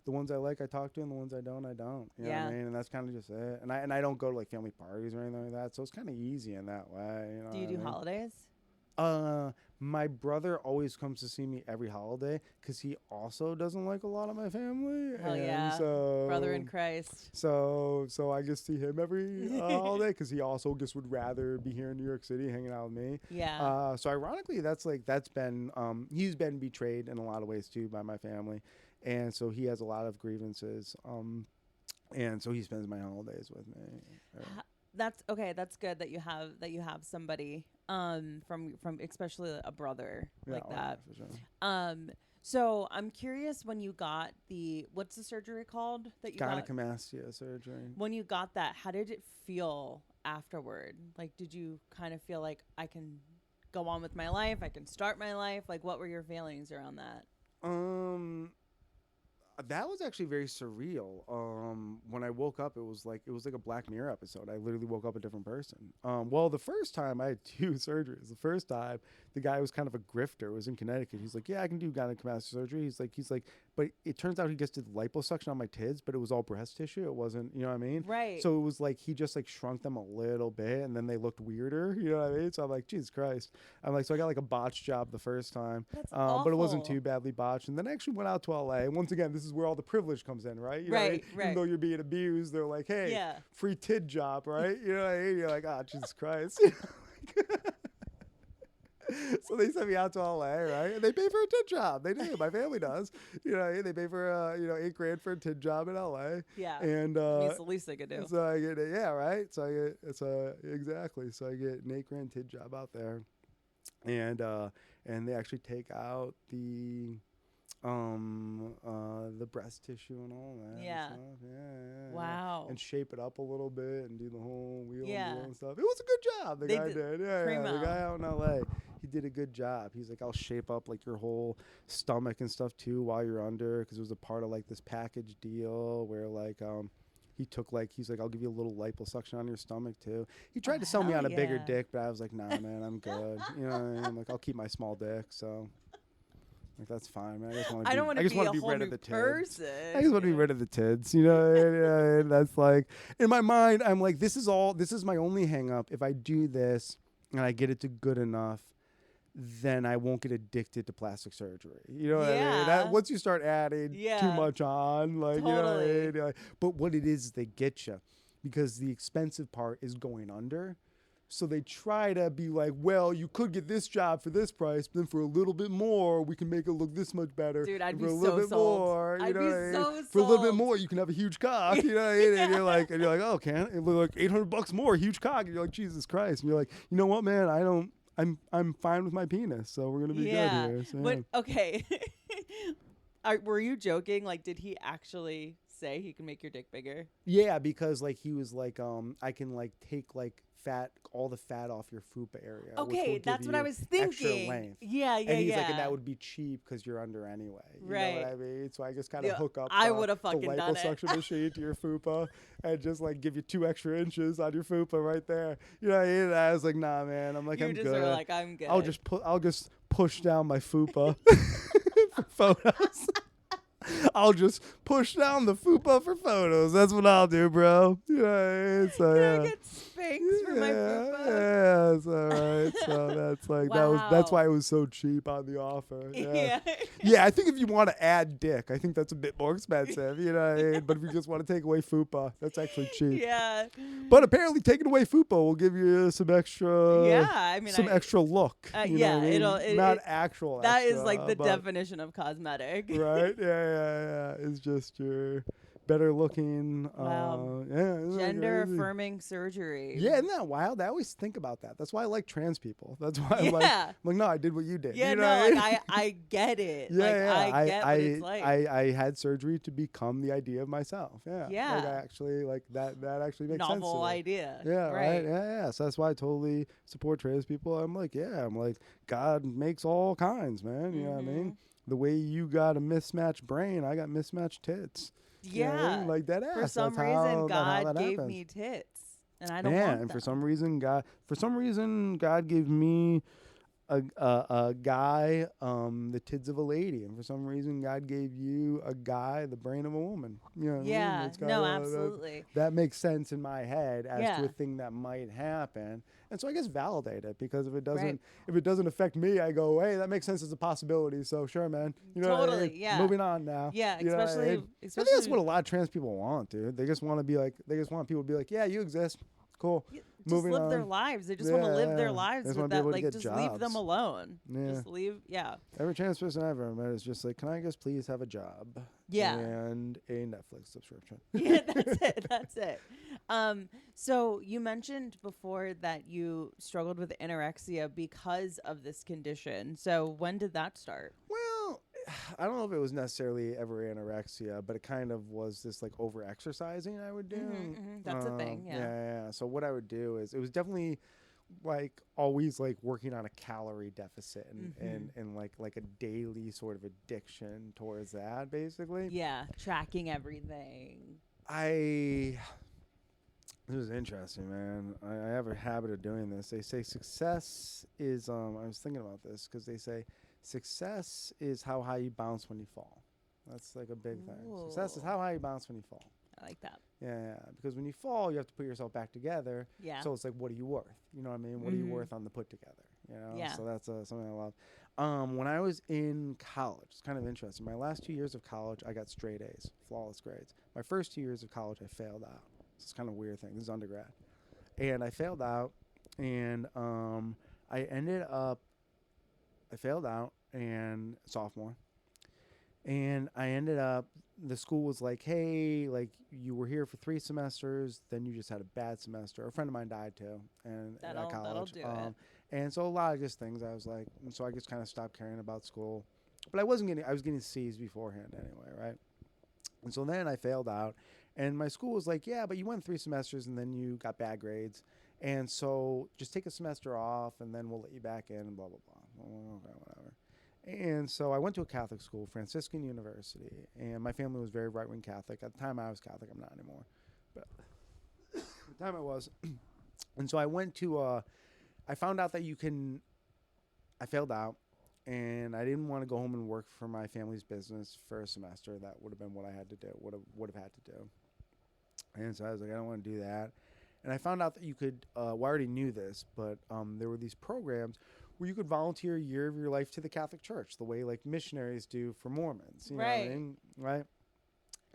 The ones I like, I talk to, and the ones I don't, I don't. You know what I mean? And that's kind of just it. And I don't go to like family parties or anything like that, so it's kind of easy in that way. You know Do you do holidays? My brother always comes to see me every holiday because he also doesn't like a lot of my family. Hell yeah, brother in Christ. So I get to see him every holiday because he also just would rather be here in New York City hanging out with me. Yeah. So ironically, that's been he's been betrayed in a lot of ways too by my family, and so he has a lot of grievances. And so he spends my holidays with me. That's okay. That's good that you have somebody from especially a brother like that. For sure. So I'm curious, when you got what's the surgery called that you got? Gynecomastia surgery. When you got that, how did it feel afterward? Like, did you kind of feel like I can go on with my life? I can start my life? Like, what were your feelings around that? That was actually very surreal. When I woke up, it was like a Black Mirror episode. I literally woke up a different person. Well, the first time I had 2 surgeries. The first time, the guy was kind of a grifter. It was in Connecticut. He's like, yeah, I can do gynecomastia surgery. He's like, but it turns out he just did liposuction on my tits, but it was all breast tissue. It wasn't, you know what I mean? Right. So it was like he just like shrunk them a little bit, and then they looked weirder. You know what I mean? So I'm like, Jesus Christ. I'm like, so I got like a botched job the first time, That's but it wasn't awful. too badly botched. And then I actually went out to LA. And once again, this is where all the privilege comes in, right? You know what I mean? Right. Even though you're being abused, they're like, hey, free tid job, right? You know what I mean? You're like, Jesus Christ. So they sent me out to LA, right? And they pay for a tid job. They do. My family does. You know, they pay for $8,000 for a tid job in LA. Yeah. And it's the least they could do. So I get right. So I get exactly. So I get an $8,000 tid job out there, and they actually take out the breast tissue and all that. Yeah. And stuff. Yeah. Wow. And shape it up a little bit and do the whole wheel and stuff. It was a good job. The They guy did. did. Yeah. Primo. The guy out in LA, he did a good job. He's like, I'll shape up like your whole stomach and stuff too while you're under, because it was a part of like this package deal where like he's like, I'll give you a little liposuction on your stomach too. He tried to sell me on a bigger dick, but I was like, nah, man, I'm good. You know what I mean? Like, I'll keep my small dick. So. Like, that's fine, man. I don't want to be a whole rid new of the person. I just want to be rid of the tids, you know. And that's like, in my mind, I'm like, this is my only hang up. If I do this and I get it to good enough, then I won't get addicted to plastic surgery. You know what I mean? Once you start adding too much on, like, you know what I mean? But what it is, they get you, because the expensive part is going under. So they try to be like, well, you could get this job for this price, but then for a little bit more, we can make it look this much better. Dude, I'd and be for a little so bit sold. more, I'd be so sold. For a little bit more, you can have a huge cock. You know what I mean? And you're like, oh, can it? Like $800 more, huge cock. And you're like, Jesus Christ. And you're like, you know what, man? I'm fine with my penis, so we're gonna be good here. So, but okay, were you joking? Like, did he actually say he can make your dick bigger? Yeah, because like he was like, I can like take like all the fat off your fupa area. which will Okay, give that's what I you was extra thinking. length. Yeah, And he's yeah. like, and that would be cheap because you're under anyway. You know Right. what I mean? So I just kind of Yeah, hook up I the would've fucking done it. liposuction machine to your fupa and just like give you 2 extra inches on your fupa right there. You know what I mean? And I was like, nah, man. I'm like, You I'm just good. are like, I'm good. I'll just push down my fupa for photos. I'll just push down the fupa for photos. That's what I'll do, bro. You know what I mean? So Can yeah. I get Spanx for my fupa? Yeah, it's all right. So that's like that's why it was so cheap on the offer. Yeah. Yeah, I think if you want to add dick, I think that's a bit more expensive. You know what I mean? But if you just want to take away fupa, that's actually cheap. Yeah. But apparently, taking away fupa will give you some extra. Yeah, I mean, some extra look. You know what I mean? Not actual. That extra, is like the but- definition of cosmetic. Right? Yeah. It's just your better looking. Wow. Isn't that Gender crazy? affirming surgery. Yeah, isn't that wild? I always think about that. That's why I like trans people. That's why I'm Yeah. like, no, I did what you did. Yeah, you know no, what I mean? like I get it. Yeah, like yeah. I get what it's like. I had surgery to become the idea of myself. Yeah. Yeah. Like I actually like that actually makes sense to Novel me. idea. Yeah, right. Yeah. So that's why I totally support trans people. I'm like, God makes all kinds, man. You know what I mean? Mm-hmm. The way you got a mismatched brain, I got mismatched tits. You know what I Yeah. mean? Like that ass. For some That's reason, how God that gave happens. me tits, and I don't Yeah, want and them. for some reason, God gave me a guy the tits of a lady, and for some reason, God gave you a guy the brain of a woman. You know what I mean? Yeah. It's No, kinda- absolutely. That makes sense in my head as Yeah. to a thing that might happen, and so I guess validate it because if it doesn't Right. affect me, I go, hey, that makes sense as a possibility. So sure, man. You know what I Totally, mean? yeah. Moving on now. Yeah, You know what I especially mean? I think that's what a lot of trans people want, dude. They just want people to be like, yeah, you exist. Cool. Just Moving live their on. lives. They just want to live their Yeah. lives They just with wanna be that. able to Like, get just leave them jobs. alone. Yeah. Just leave. Yeah. Every trans person I've ever met is just like, can I just please have a job? Yeah. And a Netflix subscription. Yeah, that's it. That's it. So you mentioned before that you struggled with anorexia because of this condition. So when did that start? Well, I don't know if it was necessarily ever anorexia, but it kind of was this like over exercising I would do. That's a thing, yeah. Yeah. So what I would do is it was definitely like always like working on a calorie deficit and like a daily sort of addiction towards that basically. Yeah, tracking everything. This is interesting, man. I have a habit of doing this. They say success is, I was thinking about this because they say success is how high you bounce when you fall. That's like a big thing. Success is how high you bounce when you fall. I like that. Yeah. Because when you fall, you have to put yourself back together. Yeah. So it's like, what are you worth? You know what I mean? What are you worth on the put together? You know? Yeah. So that's something I love. When I was in college, it's kind of interesting. My last 2 years of college, I got straight A's, flawless grades. My first 2 years of college, I failed out. It's kind of a weird thing. This is undergrad. And I failed out, and I failed out and sophomore. And I ended up, the school was like, hey, like you were here for 3 semesters, then you just had a bad semester. A friend of mine died too, and at college. That'll do it. And so a lot of just things I was like, and so I just kind of stopped caring about school. But I was getting C's beforehand anyway, right? And so then I failed out, and my school was like, yeah, but you went 3 semesters and then you got bad grades. And so just take a semester off and then we'll let you back in and blah, blah, blah. Okay, whatever. And so I went to a Catholic school, Franciscan University, and my family was very right-wing Catholic. At the time I was Catholic, I'm not anymore. But at the time I was. And so I went to, I found out that I failed out, and I didn't want to go home and work for my family's business for a semester. That would have been what I had to do, would have had to do. And so I was like, I don't want to do that. And I found out that you could, well, I already knew this, but there were these programs where you could volunteer a year of your life to the Catholic Church, the way like missionaries do for Mormons. You know what I mean? Right?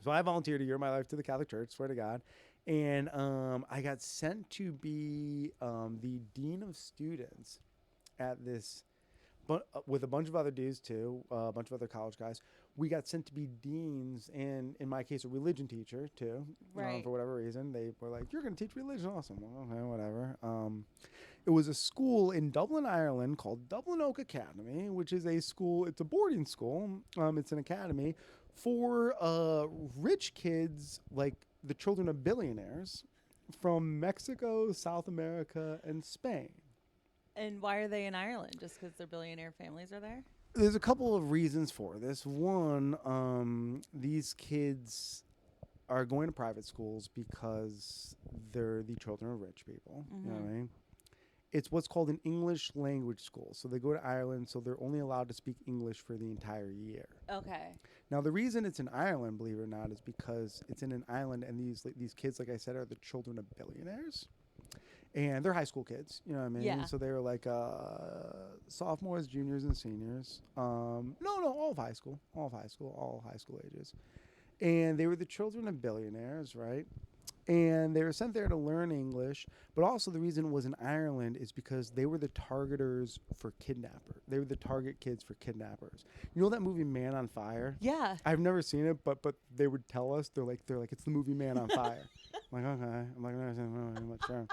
So I volunteered a year of my life to the Catholic Church, swear to God. And I got sent to be the dean of students at this, with a bunch of other dudes too, a bunch of other college guys. We got sent to be deans, and in my case, a religion teacher too. Right. For whatever reason, they were like, "You're going to teach religion, awesome." Well, okay, whatever. It was a school in Dublin, Ireland, called Dublin Oak Academy, which is a school. It's a boarding school. It's an academy for rich kids, like the children of billionaires, from Mexico, South America, and Spain. And why are they in Ireland? Just because their billionaire families are there? There's a couple of reasons for this. One, these kids are going to private schools because they're the children of rich people. You know what I mean? It's what's called an English language school. So they go to Ireland, so they're only allowed to speak English for the entire year. Okay. Now, the reason it's in Ireland, believe it or not, is because it's in an island, and these kids, like I said, are the children of billionaires. And they're high school kids, you know what I mean? Yeah. So they were like sophomores, juniors, and seniors. No, all of high school, all high school ages. And they were the children of billionaires, right? And they were sent there to learn English. But also the reason it was in Ireland is because they were the targeters for kidnappers. They were the target kids for kidnappers. You know that movie Man on Fire? Yeah. I've never seen it, but they would tell us, they're like, it's the movie Man on Fire. I'm like, okay. I'm like, I'm not sure.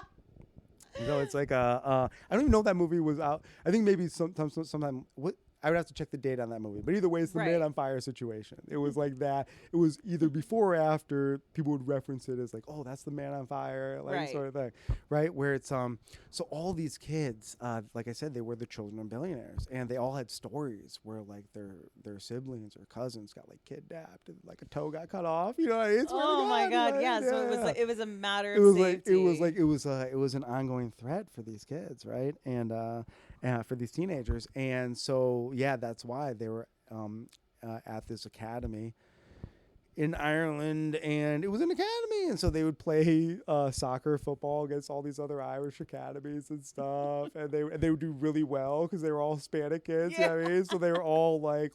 So it's like I don't even know if that movie was out. I think maybe sometime what I would have to check the date on that movie. But either way, it's the Man on Fire situation. It was like that. It was either before or after people would reference it as like, oh, that's the Man on Fire, like sort of thing, right? Where it's so all these kids, like I said, they were the children of billionaires, and they all had stories where like their siblings or cousins got like kidnapped and like a toe got cut off. You know, it's oh my God, right? yeah. So it was a matter of safety. It was an ongoing threat for these kids, right? And for these teenagers, and so yeah, that's why they were at this academy in Ireland, and it was an academy, and so they would play soccer, football against all these other Irish academies and stuff, and they would do really well because they were all Hispanic kids. Yeah. You know what I mean? So they were all like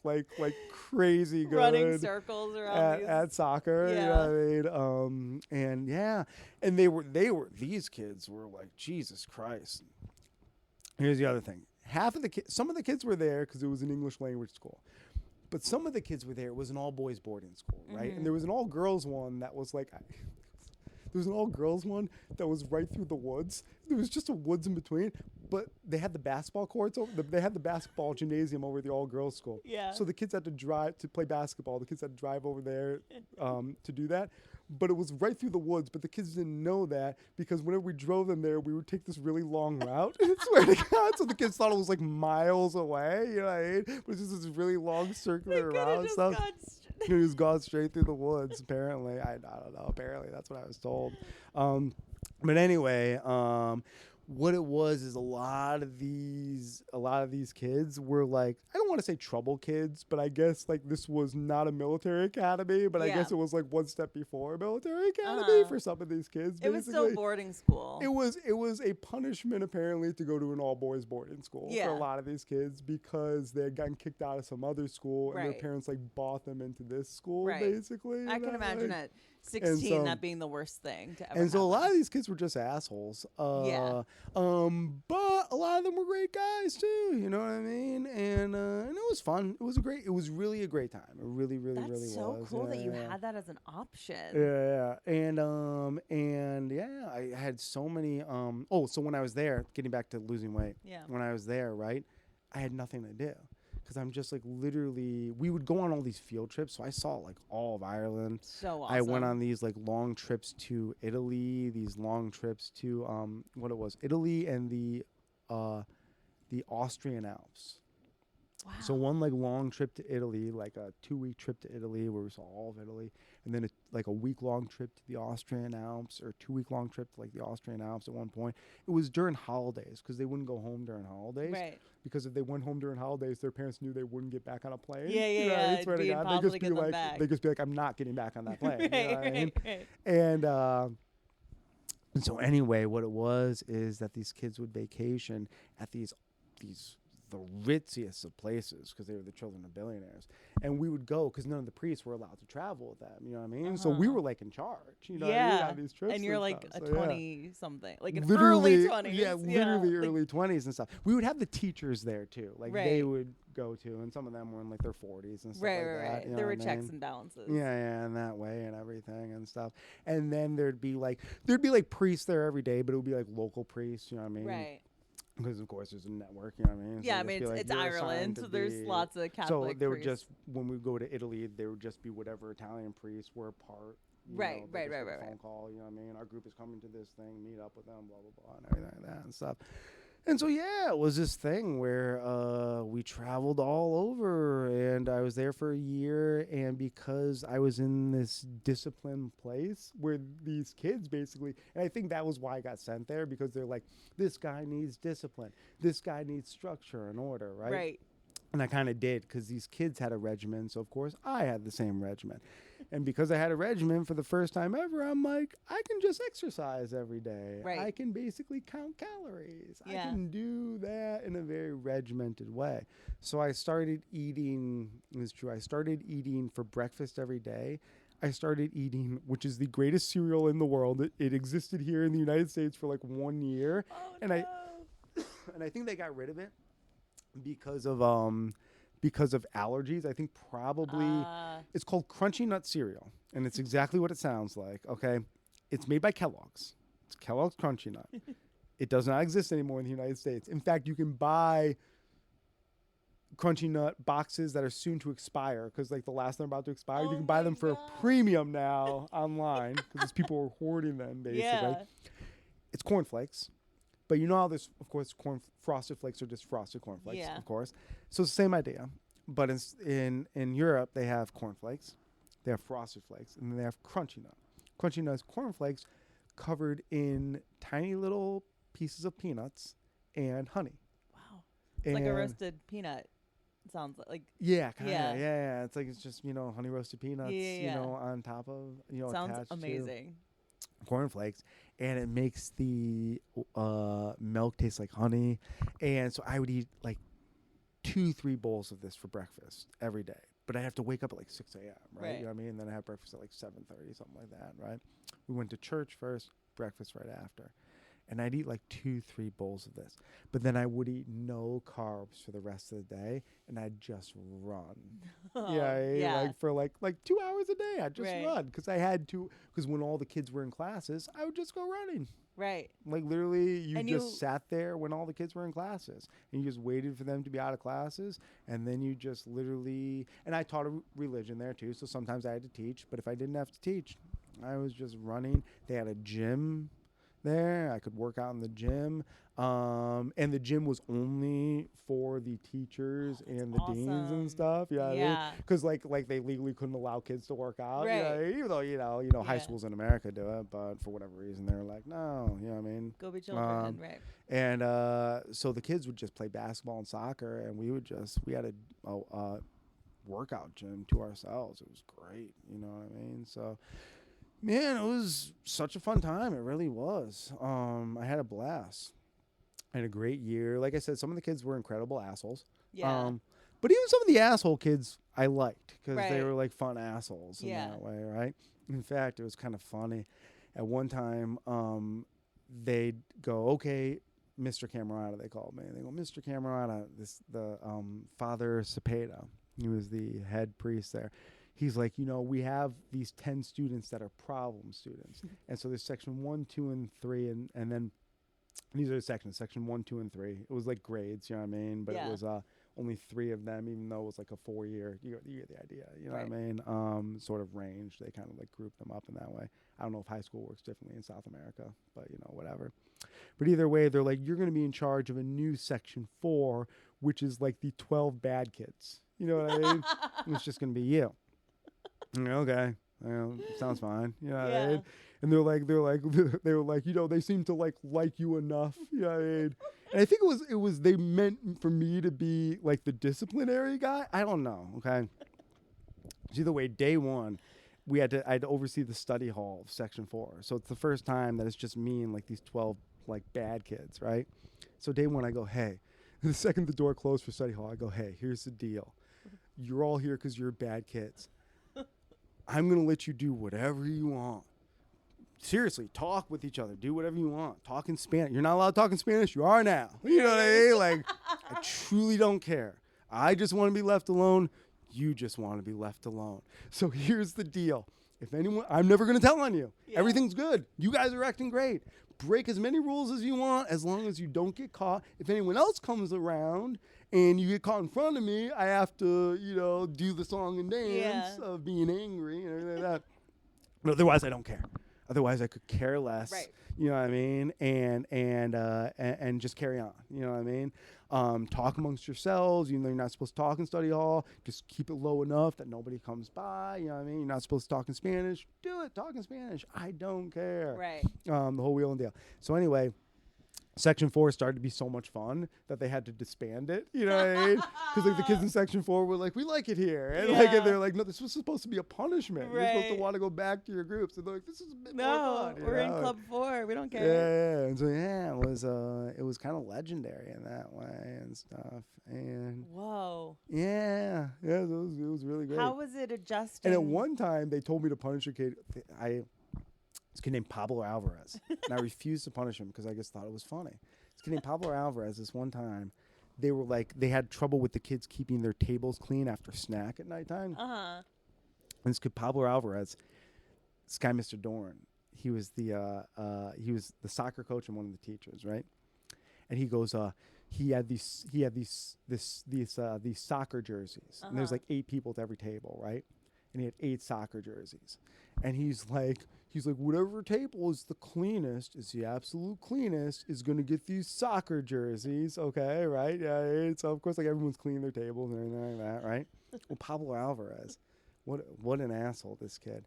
crazy good running circles around at soccer. Yeah. You know what I mean? And yeah, and these kids were like, Jesus Christ. Here's the other thing. Some of the kids were there because it was an English language school. But some of the kids were there. It was an all-boys boarding school, right? And there was an all-girls one that was like... There was an all-girls one that was right through the woods. There was just a woods in between, but they had the basketball courts. They had the basketball gymnasium over the all-girls school. Yeah. So the kids had to drive to play basketball. The kids had to drive over there to do that. But it was right through the woods. But the kids didn't know that because whenever we drove them there, we would take this really long route. I swear to God. So the kids thought it was like miles away. You know what I mean? But it's just this really long circular route. He was gone straight through the woods, apparently. I don't know. Apparently, that's what I was told. But anyway, what it was is a lot of these kids were like, I don't want to say trouble kids, but I guess like this was not a military academy, but I guess it was like one step before a military academy for some of these kids. It was still boarding school. It was a punishment apparently to go to an all boys boarding school for a lot of these kids because they had gotten kicked out of some other school and their parents like bought them into this school basically. I can imagine at 16 that being the worst thing to ever And so happen. a lot of these kids were just assholes. But a lot of them were great guys too. You know what I mean? And it was fun. It was really a great time. It really was. That's so cool that you had that as an option. Yeah. And yeah, I had so many. So when I was there, getting back to losing weight. Yeah. When I was there, right, I had nothing to do. Because I'm just like literally, we would go on all these field trips. So I saw like all of Ireland. So awesome. I went on these like long trips to Italy, these long trips to Italy and the Austrian Alps. Wow. So one like long trip to Italy, like a 2-week trip to Italy where we saw all of Italy, and then like a week-long trip to the Austrian Alps, or 2-week-long trip to like the Austrian Alps at one point. It was during holidays because they wouldn't go home during holidays. Right. Because if they went home during holidays, their parents knew they wouldn't get back on a plane. Yeah. It'd be impossible to get them back. They just be like, I'm not getting back on that plane. Right. And so anyway, what it was is that these kids would vacation at these the ritziest of places because they were the children of billionaires, and we would go because none of the priests were allowed to travel with them. You know what I mean? So we were like in charge. You know, what I mean, on these trips, and you're like stuff. a 20 something, like an literally, early 20s. Yeah, literally early 20s and stuff. We would have the teachers there too, like they would go to, and some of them were in like their 40s and stuff like that. Right. You know There were what I checks mean? and balances. Yeah, and that way and everything and stuff. And then there'd be like priests there every day, but it would be like local priests. You know what I mean? Right. Because of course there's a network, you know what I mean? Yeah, So I mean just be it's you're Ireland, assigned so to there's be- lots of Catholic. So they were priests. just when we go to Italy, there would just be whatever Italian priests were part Right, know, right, just right, get a right, phone call, you know what I mean? Our group is coming to this thing, meet up with them, blah, blah, blah, and everything like that and stuff. And so, yeah, it was this thing where we traveled all over, and I was there for a year. And because I was in this disciplined place where these kids basically, and I think that was why I got sent there, because they're like, this guy needs discipline. This guy needs structure and order, right? Right. And I kind of did, because these kids had a regimen. So, of course, I had the same regimen. And because I had a regimen for the first time ever, I'm like, I can just exercise every day. Right. I can basically count calories. Yeah. I can do that in a very regimented way. So I started eating, it's true, I started eating for breakfast every day. I started eating, which is the greatest cereal in the world. It existed here in the United States for like 1 year. Oh, and no. I think they got rid of it because of allergies. I think probably it's called Crunchy Nut cereal, and it's exactly what it sounds like. Okay, it's made by Kellogg's. It's Kellogg's Crunchy Nut. It does not exist anymore in the United States. In fact, you can buy Crunchy Nut boxes that are soon to expire, because like the last they're about to expire, you can buy them for a premium now online, because people are hoarding them basically. Yeah. It's cornflakes. But you know how there's, of course, frosted flakes are just frosted cornflakes, Yeah. of course. So it's the same idea. But in Europe, they have cornflakes, they have frosted flakes, and then they have Crunchy Nut. Crunchy Nut is cornflakes covered in tiny little pieces of peanuts and honey. Wow. It's like a roasted peanut. It sounds like. Yeah, kind of. Yeah. Yeah. It's like it's just, honey roasted peanuts, Yeah. on top of, Sounds attached amazing. to cornflakes, and it makes the milk taste like honey. And so I would eat like 2-3 bowls of this for breakfast every day, but I have to wake up at like 6 a.m. Right? You know what I mean? And then I have breakfast at like 7:30, something like that. Right? We went to church first, breakfast right after, and I'd eat like 2-3 bowls of this, but then I would eat no carbs for the rest of the day, and I'd just run. Like for like 2 hours a day, I'd just run, because I had to, because when all the kids were in classes, I would just go running. Right. Like literally, you sat there when all the kids were in classes, and you just waited for them to be out of classes, and then you just literally, and I taught a religion there too, so sometimes I had to teach, but if I didn't have to teach, I was just running. They had a gym there. I could work out in the gym. And the gym was only for the teachers and the deans and stuff. Yeah. Because like they legally couldn't allow kids to work out. Right. Even though, high schools in America do it, but for whatever reason they were like, no, you know what I mean? Go be children, right. And so the kids would just play basketball and soccer, and we had a workout gym to ourselves. It was great, you know what I mean? So man, it was such a fun time. It really was. I had a blast. I had a great year. Like I said, some of the kids were incredible assholes. Yeah. But even some of the asshole kids I liked, because they Right. were like fun assholes in that way, right? In fact, it was kind of funny. At one time, they'd go, okay, Mr. Camerota, they called me. They go, Mr. Camerota, the Father Cepeda. He was the head priest there. He's like, we have these 10 students that are problem students. And so there's section 1, 2, and 3. And then these are the sections, section 1, 2, and 3. It was like grades, you know what I mean? But it was only 3 of them, even though it was like a 4-year. You get the idea, you know what I mean? Sort of range. They kind of like grouped them up in that way. I don't know if high school works differently in South America, but whatever. But either way, they're like, you're going to be in charge of a new section 4, which is like the 12 bad kids. You know what I mean? And it's just going to be you. Okay, sounds fine. You know what I mean? And they were like, they seem to like you enough. You know what I mean? And I think it was they meant for me to be like the disciplinary guy. I don't know. Okay. Either way, day one, I had to oversee the study hall of section 4. So it's the first time that it's just me and like these 12 like bad kids, right? So day one, I go, hey. And the second the door closed for study hall, I go, hey, here's the deal. You're all here because you're bad kids. I'm going to let you do whatever you want. Seriously, talk with each other. Do whatever you want. Talk in Spanish. You're not allowed to talk in Spanish. You are now. You know what I mean? Like, I truly don't care. I just want to be left alone. You just want to be left alone. So here's the deal. If anyone, I'm never going to tell on you. Yeah. Everything's good. You guys are acting great. Break as many rules as you want, as long as you don't get caught. If anyone else comes around and you get caught in front of me, I have to, do the song and dance of being angry and everything like that. Otherwise, I don't care. Otherwise, I could care less. Right. You know what I mean? And just carry on. You know what I mean? Talk amongst yourselves. You know, you're not supposed to talk in study hall. Just keep it low enough that nobody comes by. You know what I mean? You're not supposed to talk in Spanish. Do it. Talk in Spanish. I don't care. Right. The whole wheel and deal. So anyway, Section 4 started to be so much fun that they had to disband it, you know what I mean? Because like the kids in Section 4 were like, we like it here. And and they're like, no, this was supposed to be a punishment. You're supposed to want to go back to your groups. And they're like, this is a bit more fun. We're in Club 4. We don't care. Yeah. And so it was kind of legendary in that way and stuff. And whoa. Yeah, it was really great. How was it adjusting? And at one time they told me to punish a kid. This kid named Pablo Alvarez. And I refused to punish him because I just thought it was funny. This kid named Pablo Alvarez, this one time, they had trouble with the kids keeping their tables clean after snack at nighttime. Uh-huh. And this kid, Pablo Alvarez, this guy, Mr. Dorn, he was the soccer coach and one of the teachers, right? And he goes, he had these soccer jerseys. And there's like 8 people at every table, right? And he had 8 soccer jerseys. And he's like, whatever table is the cleanest, is the absolute cleanest, is going to get these soccer jerseys, okay, right? Yeah, so of course, like, everyone's cleaning their tables and everything like that, right? Well, Pablo Alvarez, what an asshole, this kid.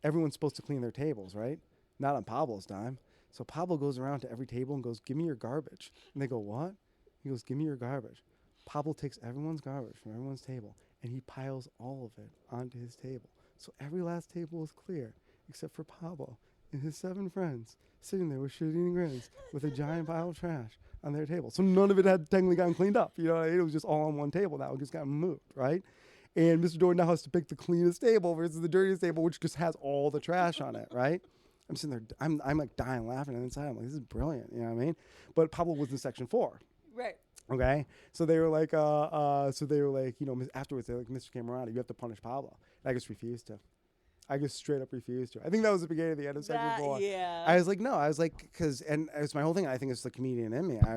Everyone's supposed to clean their tables, right? Not on Pablo's dime. So Pablo goes around to every table and goes, give me your garbage. And they go, what? He goes, give me your garbage. Pablo takes everyone's garbage from everyone's table, and he piles all of it onto his table. So every last table is clear, except for Pablo and his 7 friends sitting there with shit-eating grins with a giant pile of trash on their table. So none of it had technically gotten cleaned up. You know what I mean? It was just all on one table now. It just got moved, right? And Mr. Dorn now has to pick the cleanest table versus the dirtiest table, which just has all the trash on it, right? I'm sitting there, I'm like dying laughing, and inside I'm like, this is brilliant, you know what I mean? But Pablo was in Section 4. Right. Okay, so they were like, you know, afterwards they're like, Mr. Camerota, you have to punish Pablo. And I just refused to. I just straight up refused to. I think that was the beginning of the end of Section 4. Yeah. I was like, no, because and it's my whole thing. I think it's the comedian in me. I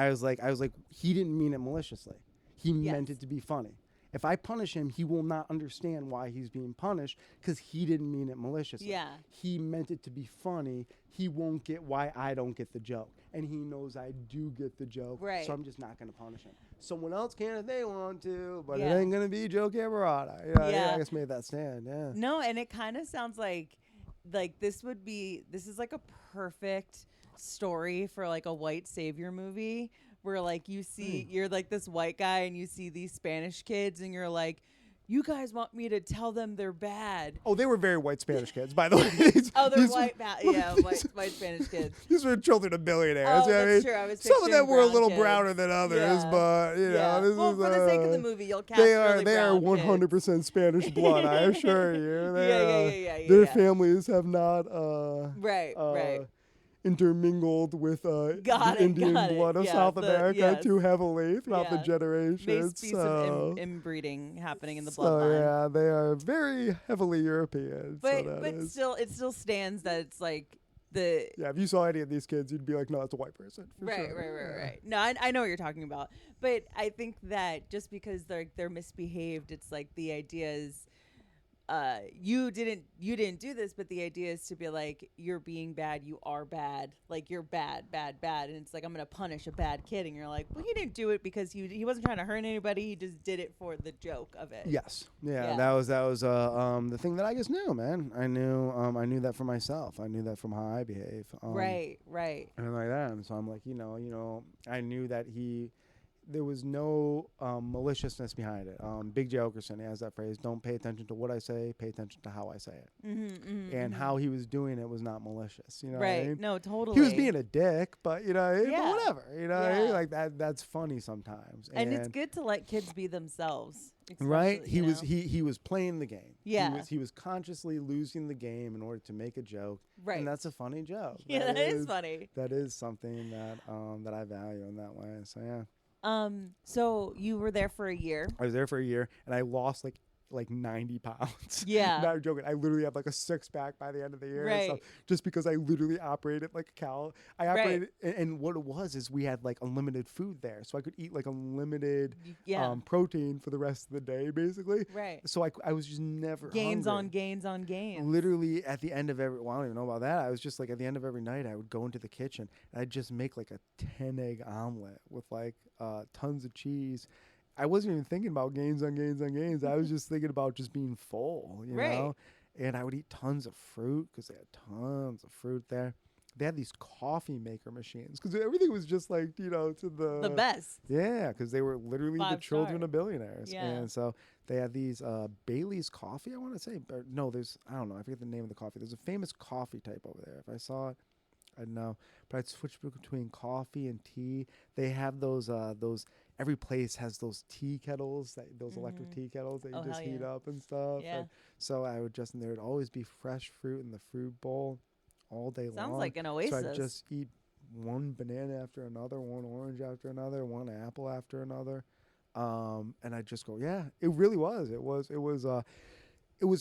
was like, he didn't mean it maliciously. He meant it to be funny. If I punish him, he will not understand why he's being punished because he didn't mean it maliciously. Yeah. He meant it to be funny. He won't get why I don't get the joke. And he knows I do get the joke. Right. So I'm just not going to punish him. Someone else can if they want to, but it ain't going to be Joe Camerota. You know, I just made that stand, yeah. No, and it kind of sounds like this is like a perfect story for like a white savior movie where like you see you're like this white guy and you see these Spanish kids and you're like, you guys want me to tell them they're bad. Oh, they were very white Spanish kids, by the way. They're white Spanish kids. These were children of billionaires. Oh, you know that's what I true. mean? Some of them were a little kids. browner than others, but you know, this well, is for the sake of the movie, you'll cast they really are brown 100% kids. Spanish blood. I assure you. Their families have not right. intermingled with the Indian blood of South America too heavily throughout the generations. May be some inbreeding happening in the bloodline. So yeah, they are very heavily European. But still, it still stands that it's like the if you saw any of these kids, you'd be like, no, that's a white person. Right. No, I know what you're talking about. But I think that just because they're misbehaved, it's like the idea is. You didn't do this, but the idea is to be like, you're being bad, you are bad, like you're bad, and it's like, I'm gonna punish a bad kid, and you're like, well, he didn't do it because he wasn't trying to hurt anybody, he just did it for the joke of it. Yes, that was the thing that I just knew, man. I knew that for myself. I knew that from how I behave. Right, and like that. And so I'm like, you know, I knew that there was no maliciousness behind it. Big J. Okerson has that phrase, don't pay attention to what I say, pay attention to how I say it. And how he was doing it was not malicious. You know what I mean? No, totally. He was being a dick, but, but whatever. You know what I mean? Like, that's funny sometimes. And it's good to let kids be themselves. Right? He was playing the game. Yeah. He was consciously losing the game in order to make a joke. Right. And that's a funny joke. Yeah, that is funny. That is something that I value in that way. So, yeah. So you were there for a year. I was there for a year, and I lost like like 90 pounds. Yeah. Not joking. I literally have like a 6-pack by the end of the year. And Right. stuff, just because I literally operated like a cow. I operated, and what it was is we had like unlimited food there. So I could eat like unlimited protein for the rest of the day, basically. Right. So I was just never Gains hungry. on gains on gains. Literally at the end of every, well, I don't even know about that. I was just like at the end of every night, I would go into the kitchen and I'd just make like a 10-egg omelet with like tons of cheese. I wasn't even thinking about gains on gains on gains. I was just thinking about just being full, you know? And I would eat tons of fruit because they had tons of fruit there. They had these coffee maker machines because everything was just like, you know, to the best. Yeah, because they were literally the children 5-star. of billionaires. Yeah. And so they had these Bailey's coffee, I want to say. Or no, I don't know. I forget the name of the coffee. There's a famous coffee type over there. If I saw it, I'd know. But I'd switch between coffee and tea. They have those every place has those tea kettles, those electric tea kettles that you just heat up and stuff. Yeah. And so I would just, and there would always be fresh fruit in the fruit bowl all day long. Sounds like an oasis. So I'd just eat one banana after another, one orange after another, one apple after another. And I'd just go, yeah, it really was. It was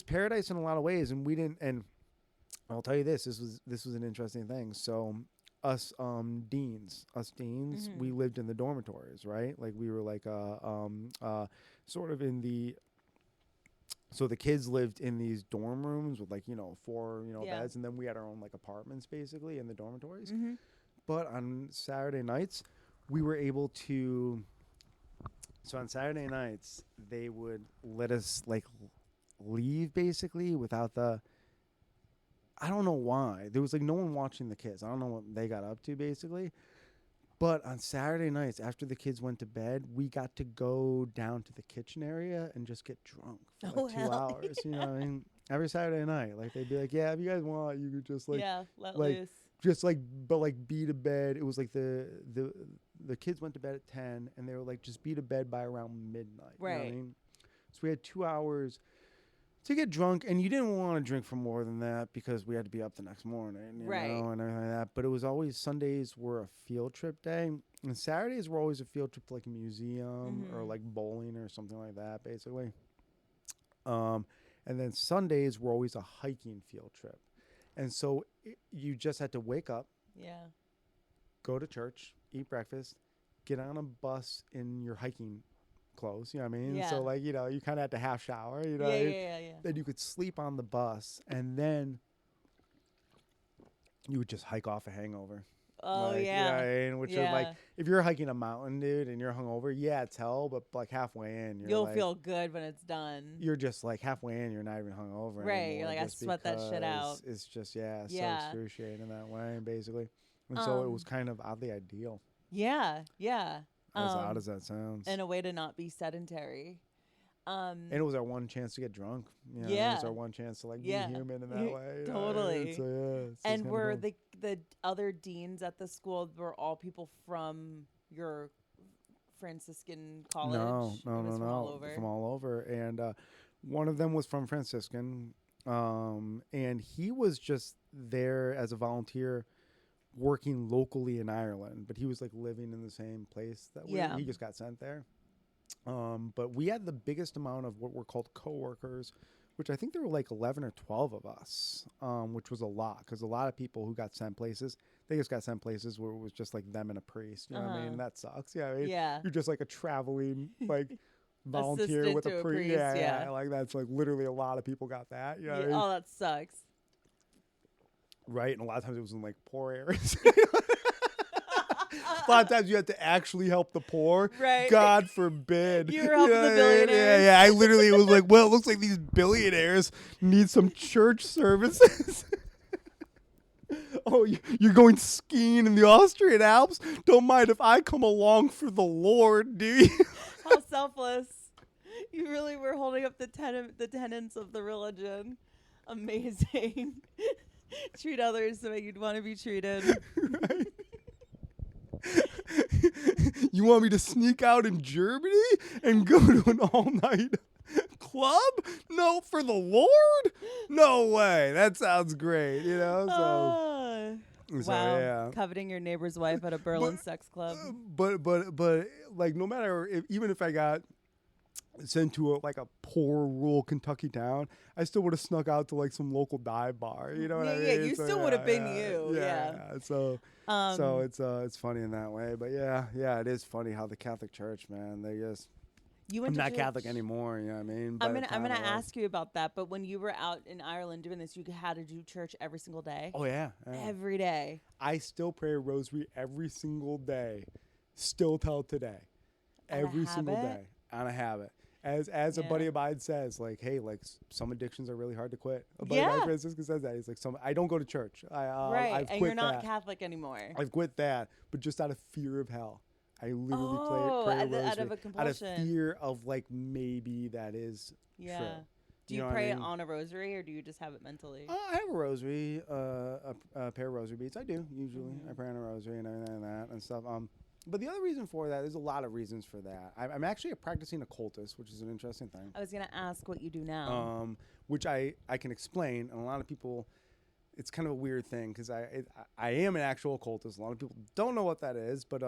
paradise in a lot of ways. And we didn't, and I'll tell you this was an interesting thing. So us deans, we lived in the dormitories, right? Like we were like sort of in the, so the kids lived in these dorm rooms with like, 4, beds, and then we had our own like apartments basically in the dormitories. But on Saturday nights, we were able to, so on Saturday nights, they would let us like leave basically without I don't know why. There was like no one watching the kids. I don't know what they got up to basically. But on Saturday nights, after the kids went to bed, we got to go down to the kitchen area and just get drunk for like 2 hours. You know what I mean? Every Saturday night. Like they'd be like, yeah, if you guys want, you could just like, let like loose. just like, but like be to bed. It was like the kids went to bed at 10 and they were like, just be to bed by around midnight. Right. You know what I mean? So we had 2 hours to get drunk, and you didn't want to drink for more than that because we had to be up the next morning, you know, and everything like that. But it was always, Sundays were a field trip day, and Saturdays were always a field trip to like a museum or like bowling or something like that, basically. And then Sundays were always a hiking field trip. And so you just had to wake up, go to church, eat breakfast, get on a bus in your hiking clothes, you know what I mean? So like, you kind of had to half shower, you know. Then you could sleep on the bus, and then you would just hike off a hangover. Oh, like, yeah. You know what I mean? Which is like, if you're hiking a mountain, dude, and you're hungover, it's hell, but like halfway in, you'll like, feel good when it's done. You're just like halfway in, you're not even hungover anymore. You're like, I sweat that shit out. It's just, so excruciating that way, basically. And so it was kind of oddly ideal. Yeah. As odd as that sounds. And a way to not be sedentary. And it was our one chance to get drunk. It was our one chance to like be human in that way. Totally. So, and were cool. the other deans at the school were all people from your Franciscan college? No. From all over? From all over. And one of them was from Franciscan. And he was just there as a volunteer working locally in Ireland, but he was like living in the same place that he just got sent there. But we had the biggest amount of what were called coworkers, which I think there were like 11 or 12 of us, which was a lot because a lot of people who got sent places, they just got sent places where it was just like them and a priest. You know what I mean? And that sucks. Yeah. I mean, you're just like a traveling like volunteer assistant with to a priest. Yeah. Like that's like literally a lot of people got that. You know what I mean? Oh, that sucks. Right, and a lot of times it was in like poor areas. A lot of times you had to actually help the poor. Right. God forbid. You were helping the billionaires. Yeah. I literally was like, well, it looks like these billionaires need some church services. Oh, you're going skiing in the Austrian Alps? Don't mind if I come along for the Lord, do you? How selfless. You really were holding up the tenets of the religion. Amazing. Treat others the way you'd want to be treated. Right. You want me to sneak out in Germany and go to an all-night club? No, for the Lord? No way. That sounds great, So, wow. Yeah. Coveting your neighbor's wife at a Berlin sex club. But like no matter even if I got sent to like a poor rural Kentucky town, I still would have snuck out to like some local dive bar. You know what I mean? Yeah, you still would have been you. Yeah. So it's funny in that way. But yeah, it is funny how the Catholic Church, man, they just. You went I'm to not church? Catholic anymore. You know what I mean? I'm gonna ask you about that. But when you were out in Ireland doing this, you had to do church every single day. Oh yeah. Every day. I still pray a rosary every single day, still till today, every single day on a habit. As a buddy of mine says, like, hey, like some addictions are really hard to quit. A buddy of mine, Francisco, says that. He's like, I don't go to church. I've and quit you're not that. Catholic anymore. I've quit that, but just out of fear of hell. I literally pray a rosary out of a compulsion. Out of fear of like maybe that is true. Do you pray it on a rosary, or do you just have it mentally? I have a rosary, a pair of rosary beads. I do usually. I pray on a rosary and everything like that and stuff. But the other reason for that, there's a lot of reasons for that. I'm actually a practicing occultist, which is an interesting thing. I was going to ask what you do now. Which I can explain, and a lot of people, it's kind of a weird thing because I am an actual occultist. A lot of people don't know what that is, but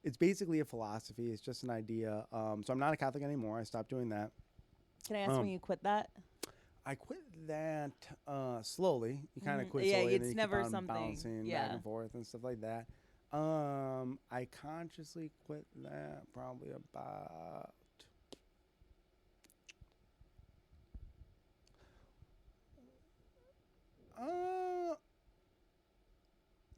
it's basically a philosophy. It's just an idea. So I'm not a Catholic anymore. I stopped doing that. Can I ask when you quit that? I quit that slowly. You kind of quit slowly. Yeah, and it's then you never keep on something. bouncing back and forth and stuff like that. I consciously quit that probably about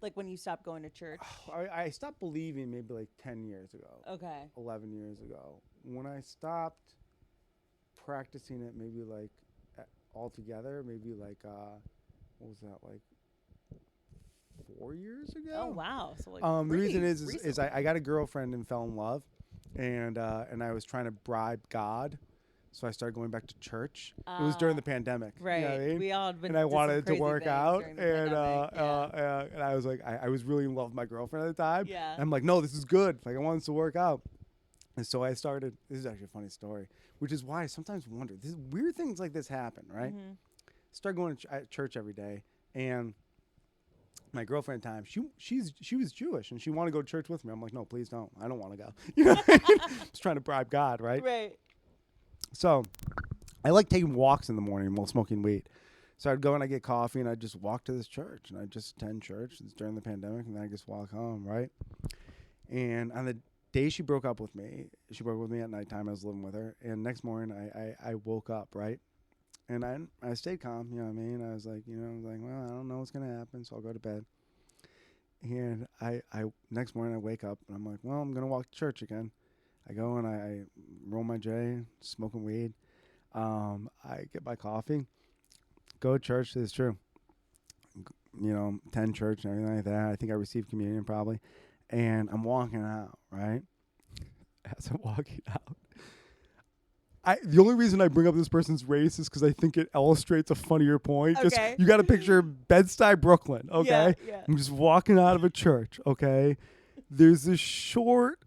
like when you stopped going to church. I stopped believing maybe like 10 years ago. Okay. 11 years ago. When I stopped practicing it maybe like altogether, maybe like what was that, like 4 years ago? Oh wow! So like the reason is I got a girlfriend and fell in love, and I was trying to bribe God, so I started going back to church. It was during the pandemic, right? You know what I mean? We all had been. And I wanted to work out, and and I was like, I was really in love with my girlfriend at the time. Yeah. And I'm like, no, this is good. Like I wanted to work out, and so I started. This is actually a funny story, which is why I sometimes wonder. Weird things like this happen, right? Mm-hmm. Start going to church every day, and my girlfriend at the time, she was Jewish and she wanted to go to church with me. I'm like, no, please don't. I don't want to go. You know, just trying to bribe God, right? Right. So, I like taking walks in the morning while smoking weed. So I'd go and I'd get coffee and I'd just walk to this church and I'd just attend church. It's during the pandemic, and then I just walk home, right? And on the day she broke up with me at nighttime. I was living with her, and next morning I woke up, right? And I stayed calm, you know what I mean? I was like, well, I don't know what's going to happen, so I'll go to bed. And I next morning I wake up, and I'm like, well, I'm going to walk to church again. I go and I roll my J, smoking weed. I get my coffee, go to church. This is true. Attend church and everything like that. I think I received communion probably. And I'm walking out, right? As I'm walking out, the only reason I bring up this person's race is because I think it illustrates a funnier point. Okay. Just you got to picture Bed-Stuy, Brooklyn. Okay, Yeah. I'm just walking out of a church. Okay, there's this short,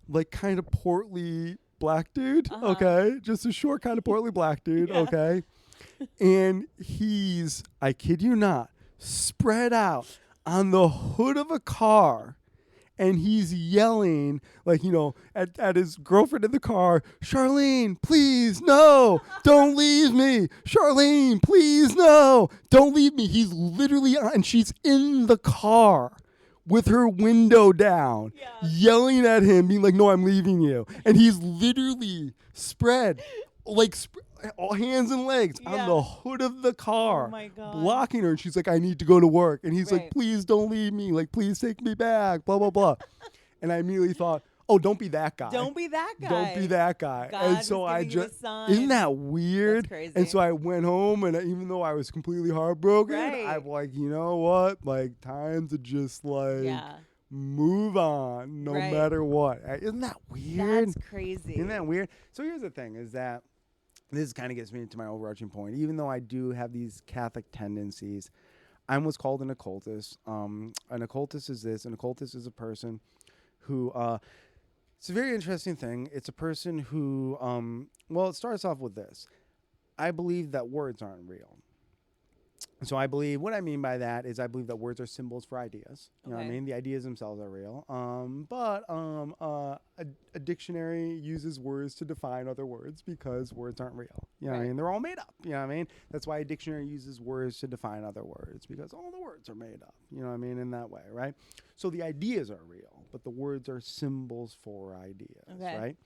like kind of portly black dude. Uh-huh. Okay, just a short kind of portly black dude. Yeah. Okay, and he's, I kid you not, spread out on the hood of a car. And he's yelling, like, at his girlfriend in the car, Charlene, please, no, don't leave me. Charlene, please, no, don't leave me. He's literally on, and she's in the car with her window down, yelling at him, being like, no, I'm leaving you. And he's literally spread, like, all hands and legs on the hood of the car, oh my God, blocking her. And she's like, I need to go to work. And he's right. like, please don't leave me. Like, please take me back, blah, blah, blah. And I immediately thought, oh, don't be that guy. Don't be that guy. Don't be that guy. God and so was I giving you a just, sign. isn't that weird? That's crazy. And so I went home, and even though I was completely heartbroken, Right. I'm like, you know what? Like, time to just move on no Right. matter what. Isn't that weird? That's crazy. Isn't that weird? So here's the thing, is that this kind of gets me into my overarching point. Even though I do have these Catholic tendencies, I'm what's called an occultist. An occultist is this. An occultist is a person who, it's a very interesting thing. It's a person who, it starts off with this. I believe that words aren't real. So I believe, what I mean by that is I believe that words are symbols for ideas. You know what I Okay. mean? The ideas themselves are real. But a dictionary uses words to define other words because words aren't real. You know what I Right. mean? They're all made up. You know what I mean? That's why a dictionary uses words to define other words, because all the words are made up. You know what I mean? In that way, right? So the ideas are real, but the words are symbols for ideas, Okay. right?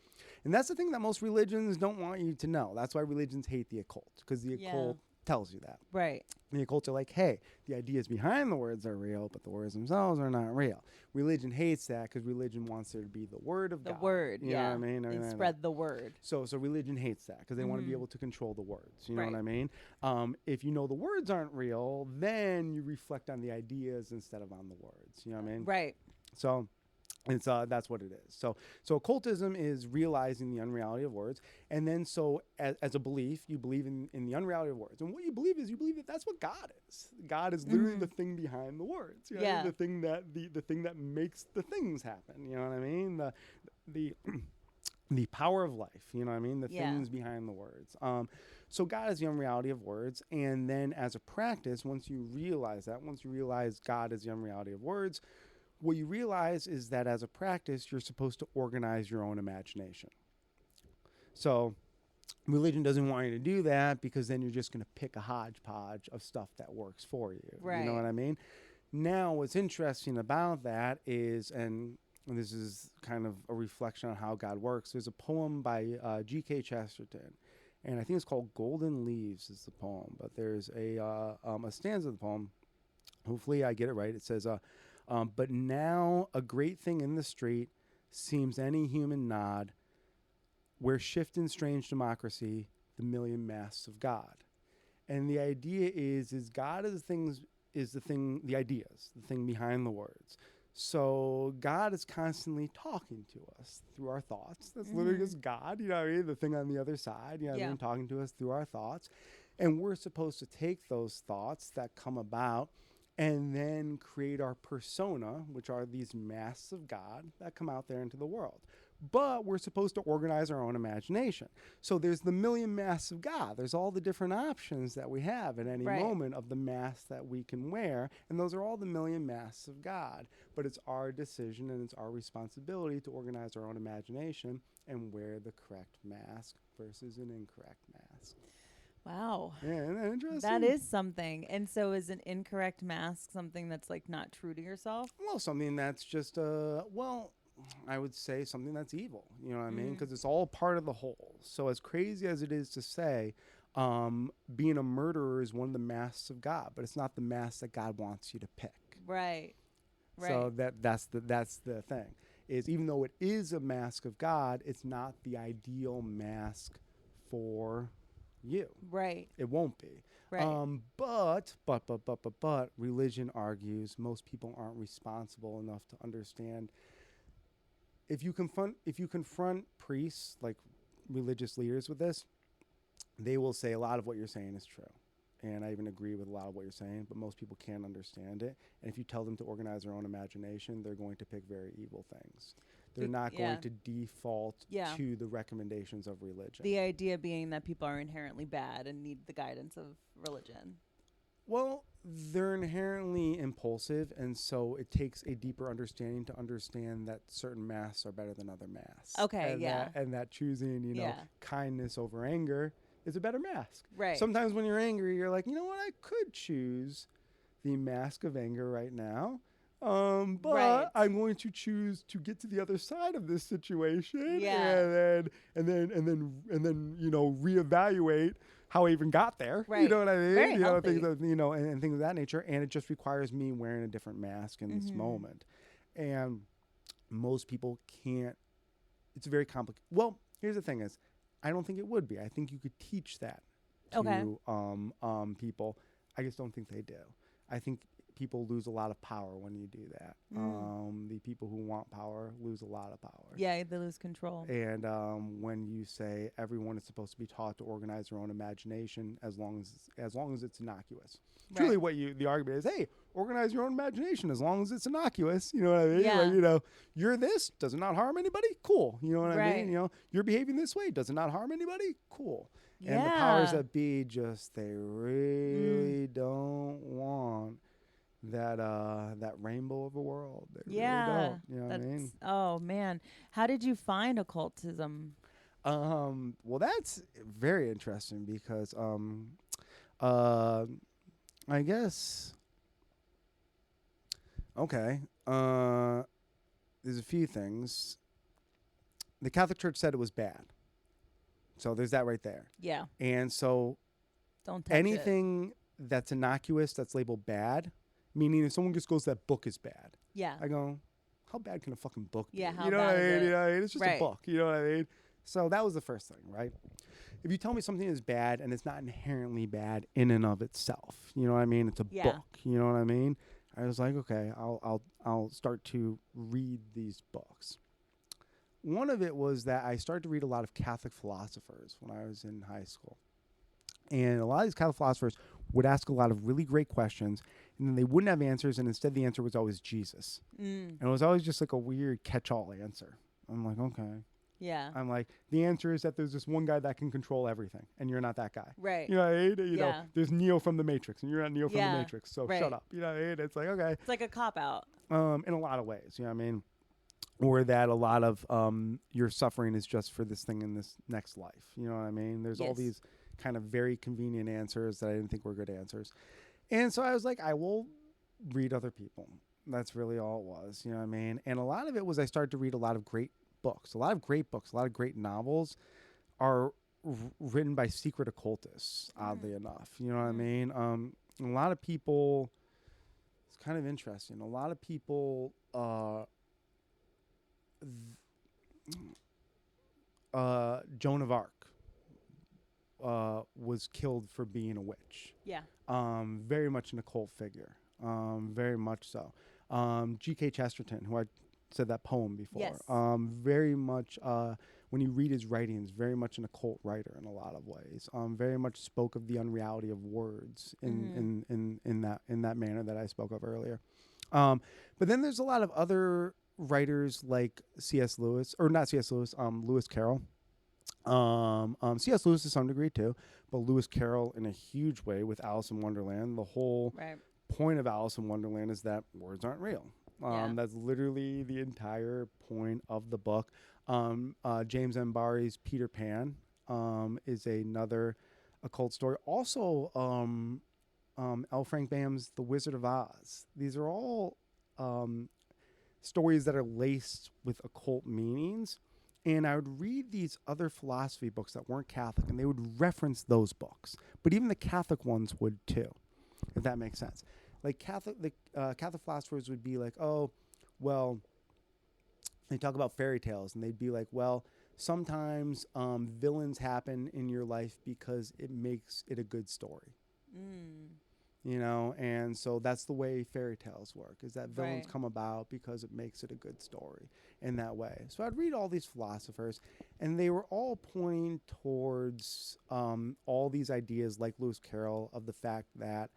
And that's the thing that most religions don't want you to know. That's why religions hate the occult, because the Yeah. occult tells you that. Right. The occult are like, hey, the ideas behind the words are real, but the words themselves are not real. Religion hates that because religion wants there to be the word of The God. word. You Yeah. know what I mean? They spread the word. So religion hates that because they want to be able to control the words. You know what Right. I mean? If you know the words aren't real, then you reflect on the ideas instead of on the words. You know what I mean? Right. So it's that's what it is. So occultism is realizing the unreality of words, and then so as a belief, you believe in the unreality of words, and what you believe is you believe that that's what God is. God is literally the thing behind the words. You know what I mean? Yeah. The thing that the thing that makes the things happen. You know what I mean? The the power of life. You know what I mean? The Yeah. things behind the words. So God is the unreality of words, and then as a practice, once you realize God is the unreality of words, what you realize is that as a practice, you're supposed to organize your own imagination. So religion doesn't want you to do that because then you're just going to pick a hodgepodge of stuff that works for you. You know Right. what I mean? Now, what's interesting about that is, and this is kind of a reflection on how God works, there's a poem by G.K. Chesterton, and I think it's called Golden Leaves is the poem, but there's a stanza of the poem. Hopefully I get it right. It says, but now a great thing in the street seems any human nod, where shift in strange democracy the million masks of God. And the idea is God is the ideas, the thing behind the words. So God is constantly talking to us through our thoughts. That's literally just God, you know what I mean? The thing on the other side, you know what I mean? Talking to us through our thoughts. And we're supposed to take those thoughts that come about and then create our persona, which are these masks of God that come out there into the world. But we're supposed to organize our own imagination. So there's the million masks of God. There's all the different options that we have at any moment of the mask that we can wear. And those are all the million masks of God. But it's our decision and it's our responsibility to organize our own imagination and wear the correct mask versus an incorrect mask. Wow. Yeah, isn't that interesting? That is something. And so is an incorrect mask something that's like not true to yourself? Well, something that's just, I would say something that's evil. You know what I mean? Because it's all part of the whole. So as crazy as it is to say, being a murderer is one of the masks of God, but it's not the mask that God wants you to pick. Right. Right. So that's the thing. Is even though it is a mask of God, it's not the ideal mask for you. Right. It won't be. Right. But religion argues most people aren't responsible enough to understand. If you confront priests, like religious leaders, with this, they will say a lot of what you're saying is true. And I even agree with a lot of what you're saying, but most people can't understand it. And if you tell them to organize their own imagination, they're going to pick very evil things. They're not going to default to the recommendations of religion. The idea being that people are inherently bad and need the guidance of religion. Well, they're inherently impulsive, and so it takes a deeper understanding to understand that certain masks are better than other masks. Okay, and that choosing, kindness over anger is a better mask. Right. Sometimes when you're angry, you're like, you know what, I could choose the mask of anger right now. But I'm going to choose to get to the other side of this situation, and then reevaluate how I even got there. Right. You know what I mean? Very healthy. Things of, and things of that nature. And it just requires me wearing a different mask in this moment. And most people can't. It's very complicated. Well, here's the thing: is I don't think it would be. I think you could teach that to people. I just don't think they do. I think people lose a lot of power when you do that. The people who want power lose a lot of power. Yeah, they lose control. And when you say everyone is supposed to be taught to organize their own imagination as long as it's innocuous. Right. Truly what the argument is, hey, organize your own imagination as long as it's innocuous. You know what I mean? Yeah. Like, you're this, does it not harm anybody? Cool. You know what I mean? You're behaving this way, does it not harm anybody? Cool. Yeah. And the powers that be just, they really don't want that rainbow of a world. They really don't. You know what I mean? Oh man. How did you find occultism? Well, that's very interesting because uh, I guess okay. There's a few things. The Catholic Church said it was bad, so there's that right there. Yeah. And so Don't touch it. anything that's innocuous, that's labeled bad, meaning if someone just goes, that book is bad. Yeah. I go, how bad can a fucking book be? Yeah, how you know what I bad is mean? it? You know what I mean? It's just a Right. book. You know what I mean? So that was the first thing, right? If you tell me something is bad and it's not inherently bad in and of itself, you know what I mean? It's a Yeah. book. You know what I mean? I was like, okay, I'll start to read these books. One of it was that I started to read a lot of Catholic philosophers when I was in high school. And a lot of these Catholic philosophers would ask a lot of really great questions, and then they wouldn't have answers, and instead the answer was always Jesus. And it was always just like a weird catch-all answer. I'm like, okay. Yeah. I'm like, the answer is that there's this one guy that can control everything, and you're not that guy. Right. You know what I mean? You Yeah. know, there's Neo from the Matrix, and you're not Neo from Yeah. the Matrix, so Right. shut up. You know what I mean? It's like, okay. It's like a cop out. In a lot of ways, you know what I mean? Or that a lot of your suffering is just for this thing in this next life. You know what I mean? There's all Yes. these kind of very convenient answers that I didn't think were good answers. And so I was like, I will read other people. That's really all it was. You know what I mean? And a lot of it was I started to read a lot of great books. A lot of great books, a lot of great novels are written by secret occultists, oddly enough. You know what I mean? A lot of people, it's kind of interesting. A lot of people, Joan of Arc was killed for being a witch. Yeah. Very much an occult figure. Very much so. G.K. Chesterton, who I said that poem before. Yes. Very much, when you read his writings, very much an occult writer in a lot of ways. Very much spoke of the unreality of words in that manner that I spoke of earlier. But then there's a lot of other writers like C.S. Lewis, or not C.S. Lewis, Lewis Carroll. C.S. Lewis to some degree too, but Lewis Carroll in a huge way with Alice in Wonderland. The whole Right. point of Alice in Wonderland is that words aren't real. That's literally the entire point of the book. James M. Barrie's Peter Pan is another occult story. Also, L. Frank Baum's The Wizard of Oz. These are all stories that are laced with occult meanings. And I would read these other philosophy books that weren't Catholic, and they would reference those books. But even the Catholic ones would too, if that makes sense. Like Catholic philosophers would be like, oh, well, they talk about fairy tales, and they'd be like, well, sometimes villains happen in your life because it makes it a good story. You know, and so that's the way fairy tales work, is that villains Right. come about because it makes it a good story in that way. So I'd read all these philosophers, and they were all pointing towards all these ideas like Lewis Carroll of the fact that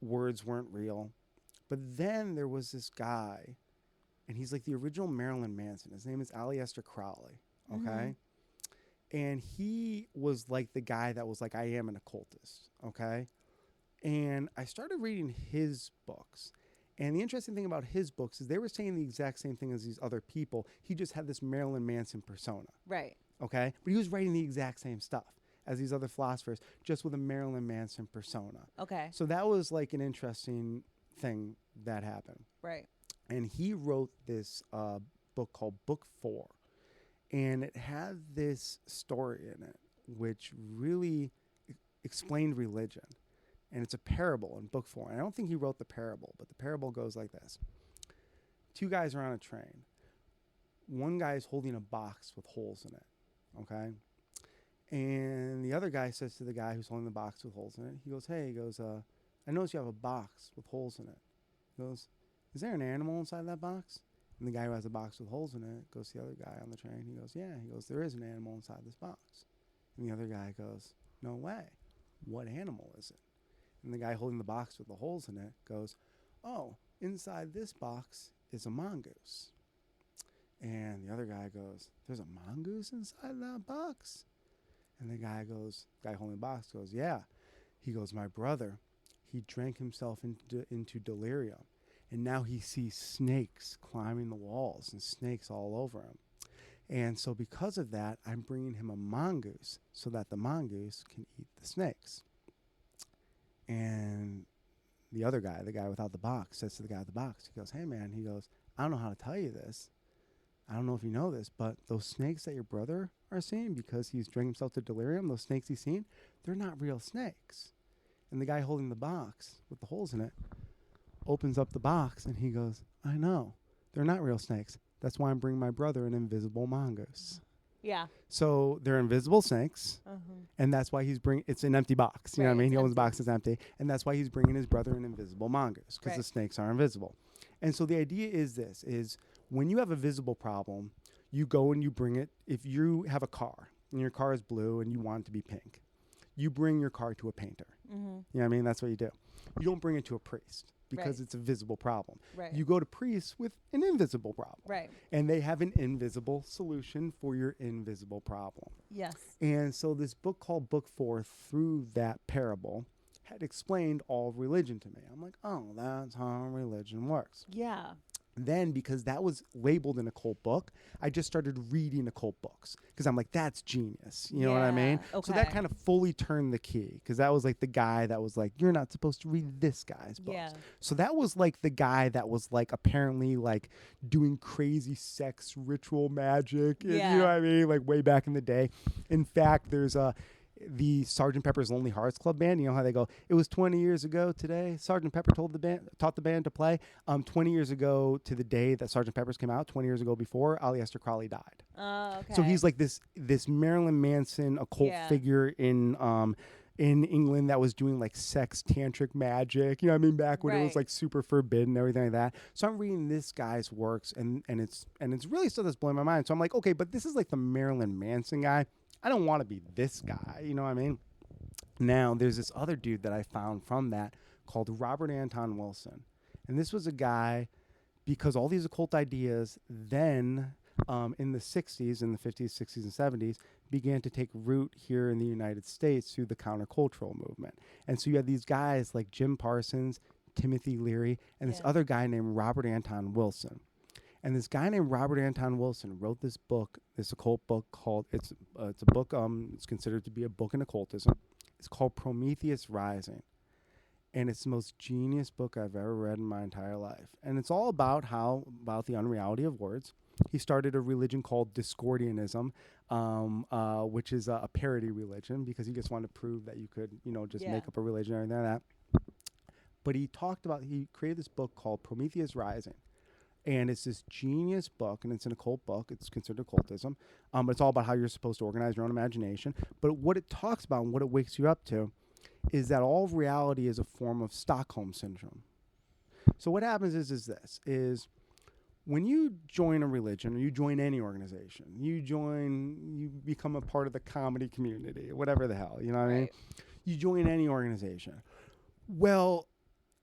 words weren't real. But then there was this guy, and he's like the original Marilyn Manson. His name is Aleister Crowley, okay? And he was like the guy that was like, I am an occultist, okay? And I started reading his books. And the interesting thing about his books is they were saying the exact same thing as these other people. He just had this Marilyn Manson persona, Right. okay? But he was writing the exact same stuff as these other philosophers, just with a Marilyn Manson persona. Okay. So that was like an interesting thing that happened. Right. And he wrote this book called Book 4. And it had this story in it which really explained religion. And it's a parable in Book 4. And I don't think he wrote the parable, but the parable goes like this. Two guys are on a train. One guy is holding a box with holes in it, okay? And the other guy says to the guy who's holding the box with holes in it, he goes, hey, I notice you have a box with holes in it. He goes, is there an animal inside that box? And the guy who has a box with holes in it goes to the other guy on the train. He goes, yeah. He goes, there is an animal inside this box. And the other guy goes, no way. What animal is it? And the guy holding the box with the holes in it goes, oh, inside this box is a mongoose. And the other guy goes, there's a mongoose inside that box? And the guy holding the box goes, yeah. He goes, my brother, he drank himself into delirium. And now he sees snakes climbing the walls and snakes all over him. And so because of that, I'm bringing him a mongoose so that the mongoose can eat the snakes. And the other guy, the guy without the box, says to the guy with the box, he goes, hey, man, he goes, I don't know how to tell you this. I don't know if you know this, but those snakes that your brother are seeing because he's drinking himself to delirium, those snakes he's seen, they're not real snakes. And the guy holding the box with the holes in it opens up the box and he goes, I know. They're not real snakes. That's why I'm bringing my brother an invisible mongoose. Yeah. So they're invisible snakes, and that's why he's bringing. It's an empty box. You know what I mean? He opens the box, it's empty, and that's why he's bringing his brother an invisible mongoose because the snakes are invisible. And so the idea is this: is when you have a visible problem, you go and you bring it. If you have a car and your car is blue and you want it to be pink, you bring your car to a painter. You know what I mean? That's what you do. You don't bring it to a priest because it's a visible problem. You go to priests with an invisible problem. And they have an invisible solution for your invisible problem. Yes. And so this book called Book 4, through that parable, had explained all of religion to me. I'm like, oh, that's how religion works. Yeah. Then, because that was labeled an occult book, I just started reading occult books because I'm like, that's genius. You know what I mean? Okay. So that kind of fully turned the key because that was like the guy that was like, you're not supposed to read this guy's books. Yeah. So that was like the guy that was like apparently like doing crazy sex ritual magic. You know what I mean? Like way back in the day. In fact, there's the Sgt. Pepper's Lonely Hearts Club Band. You know how they go, it was 20 years ago today, Sgt. Pepper taught the band to play. 20 years ago to the day that Sgt. Pepper's came out, 20 years ago before, Aleister Crowley died. Okay. So he's like this Marilyn Manson occult figure in England that was doing like sex tantric magic, you know what I mean, back when it was like super forbidden and everything like that. So I'm reading this guy's works and it's really stuff that's blowing my mind. So I'm like, okay, but this is like the Marilyn Manson guy. I don't want to be this guy, you know what I mean? Now, there's this other dude that I found from that called Robert Anton Wilson. And this was a guy, because all these occult ideas then in the 60s, in the 50s, 60s, and 70s, began to take root here in the United States through the countercultural movement. And so you had these guys like Jim Parsons, Timothy Leary, and this other guy named Robert Anton Wilson. And this guy named Robert Anton Wilson wrote this book, this occult book called, it's a book, it's considered to be a book in occultism. It's called Prometheus Rising. And it's the most genius book I've ever read in my entire life. And it's all about the unreality of words. He started a religion called Discordianism, which is a parody religion because he just wanted to prove that you could, just make up a religion and everything like that. But he created this book called Prometheus Rising. And it's this genius book, and it's an occult book. It's considered occultism. But it's all about how you're supposed to organize your own imagination. But what it talks about and what it wakes you up to is that all of reality is a form of Stockholm Syndrome. So what happens is when you join a religion or you join any organization, you become a part of the comedy community, whatever the hell, you know what I mean? You join any organization. Well,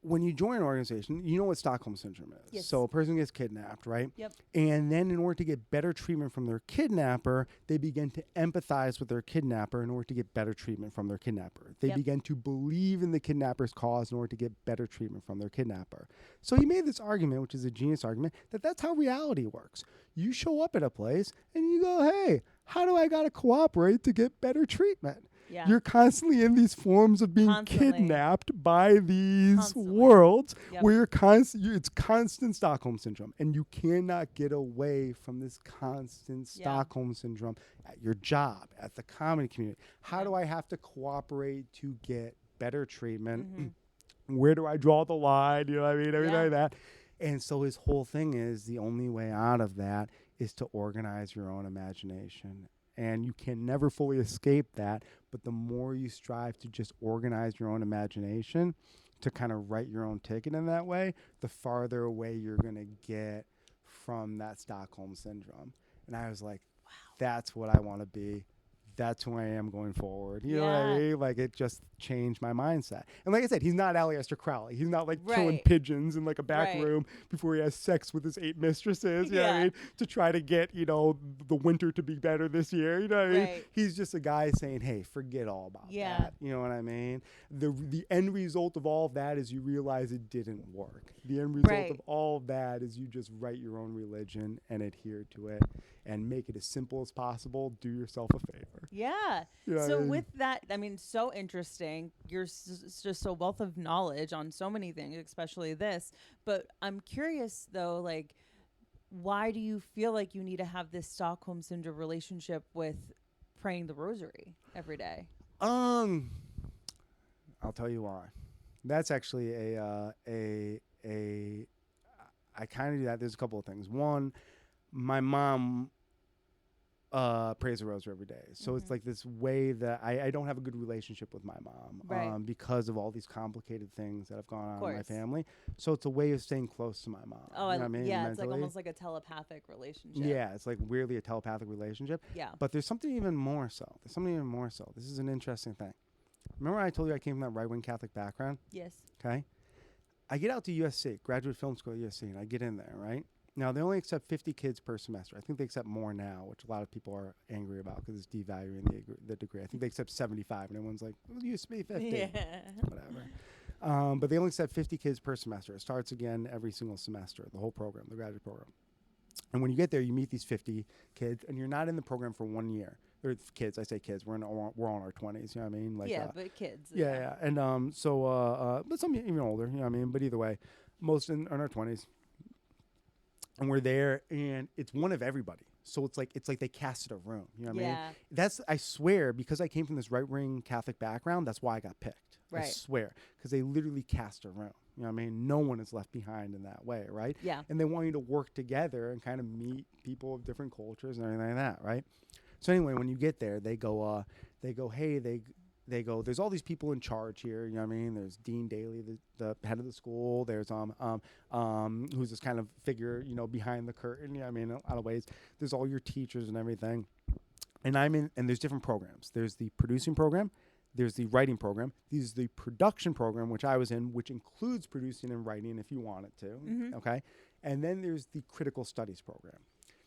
when you join an organization, you know what Stockholm Syndrome is. Yes. So a person gets kidnapped, right? Yep. And then in order to get better treatment from their kidnapper, they begin to empathize with their kidnapper in order to get better treatment from their kidnapper. They begin to believe in the kidnapper's cause in order to get better treatment from their kidnapper. So he made this argument, which is a genius argument, that that's how reality works. You show up at a place and you go, hey, how do I got to cooperate to get better treatment? Yeah. You're constantly in these forms of being kidnapped by these worlds where you're it's constant Stockholm Syndrome. And you cannot get away from this constant Stockholm Syndrome at your job, at the comedy community. How do I have to cooperate to get better treatment? Where do I draw the line? You know what I mean? Everything like that. And so his whole thing is the only way out of that is to organize your own imagination. And you can never fully escape that. But the more you strive to just organize your own imagination, to kind of write your own ticket in that way, the farther away you're going to get from that Stockholm Syndrome. And I was like, wow, that's what I want to be. that's who I am going forward. You know what I Yeah. mean? Like, it just changed my mindset. And like I said, he's not Aleister Crowley. He's not like killing Right. pigeons in like a back Right. room before he has sex with his 8 mistresses. You know what I Yeah. mean? To try to get, the winter to be better this year. You know what I mean? Right. He's just a guy saying, hey, forget all about Yeah. that. You know what I mean? The end result of all of that is you realize it didn't work. The end result Right. of all of that is you just write your own religion and adhere to it and make it as simple as possible. Do yourself a favor. Yeah. You know what So I mean? with that, I mean, so interesting. You're just a wealth of knowledge on so many things, especially this. But I'm curious though, like, why do you feel like you need to have this Stockholm syndrome relationship with praying the rosary every day? I'll tell you why. That's actually I kind of do that. There's a couple of things. One, my mom prays the rosary every day. So it's like this way that I don't have a good relationship with my mom Right. because of all these complicated things that have gone on in my course. family. So it's a way of staying close to my mom. Oh, you know what I mean? yeah. It's like Mentally. almost like a telepathic relationship. Yeah, it's like weirdly a telepathic relationship. Yeah. But there's something even more so. There's something even more so. This is an interesting thing. Remember I told you I came from that right-wing Catholic background? Yes. Okay. I get out to USC, graduate film school at USC, and I get in there, right? Now, they only accept 50 kids per semester. I think they accept more now, which a lot of people are angry about because it's devaluing the degree. I think they accept 75, and everyone's like, well, it used to be 50. Yeah. Whatever. But they only accept 50 kids per semester. It starts again every single semester, the whole program, the graduate program. And when you get there, you meet these 50 kids, and you're not in the program for 1 year. Or kids, I say kids. We're all in our 20s. You know what I mean? Like, Yeah, but kids. yeah. And but some even older. You know what I mean? But either way, most in our 20s. And we're there, and it's one of everybody. So it's like they casted a room. You know what I mean? Yeah. That's, I swear, because I came from this right-wing Catholic background, that's why I got picked. I Right. swear. Because they literally cast a room. You know what I mean? No one is left behind in that way, right? Yeah. And they want you to work together and kind of meet people of different cultures and everything like that, right? So anyway, when you get there, they go, hey, they go, there's all these people in charge here. You know what I mean? There's Dean Daly, the head of the school. There's who's this kind of figure, behind the curtain. You know what I mean? In a lot of ways, there's all your teachers and everything. And and there's different programs. There's the producing program. There's the writing program. There's the production program, which I was in, which includes producing and writing if you want it to. Okay. And then there's the critical studies program.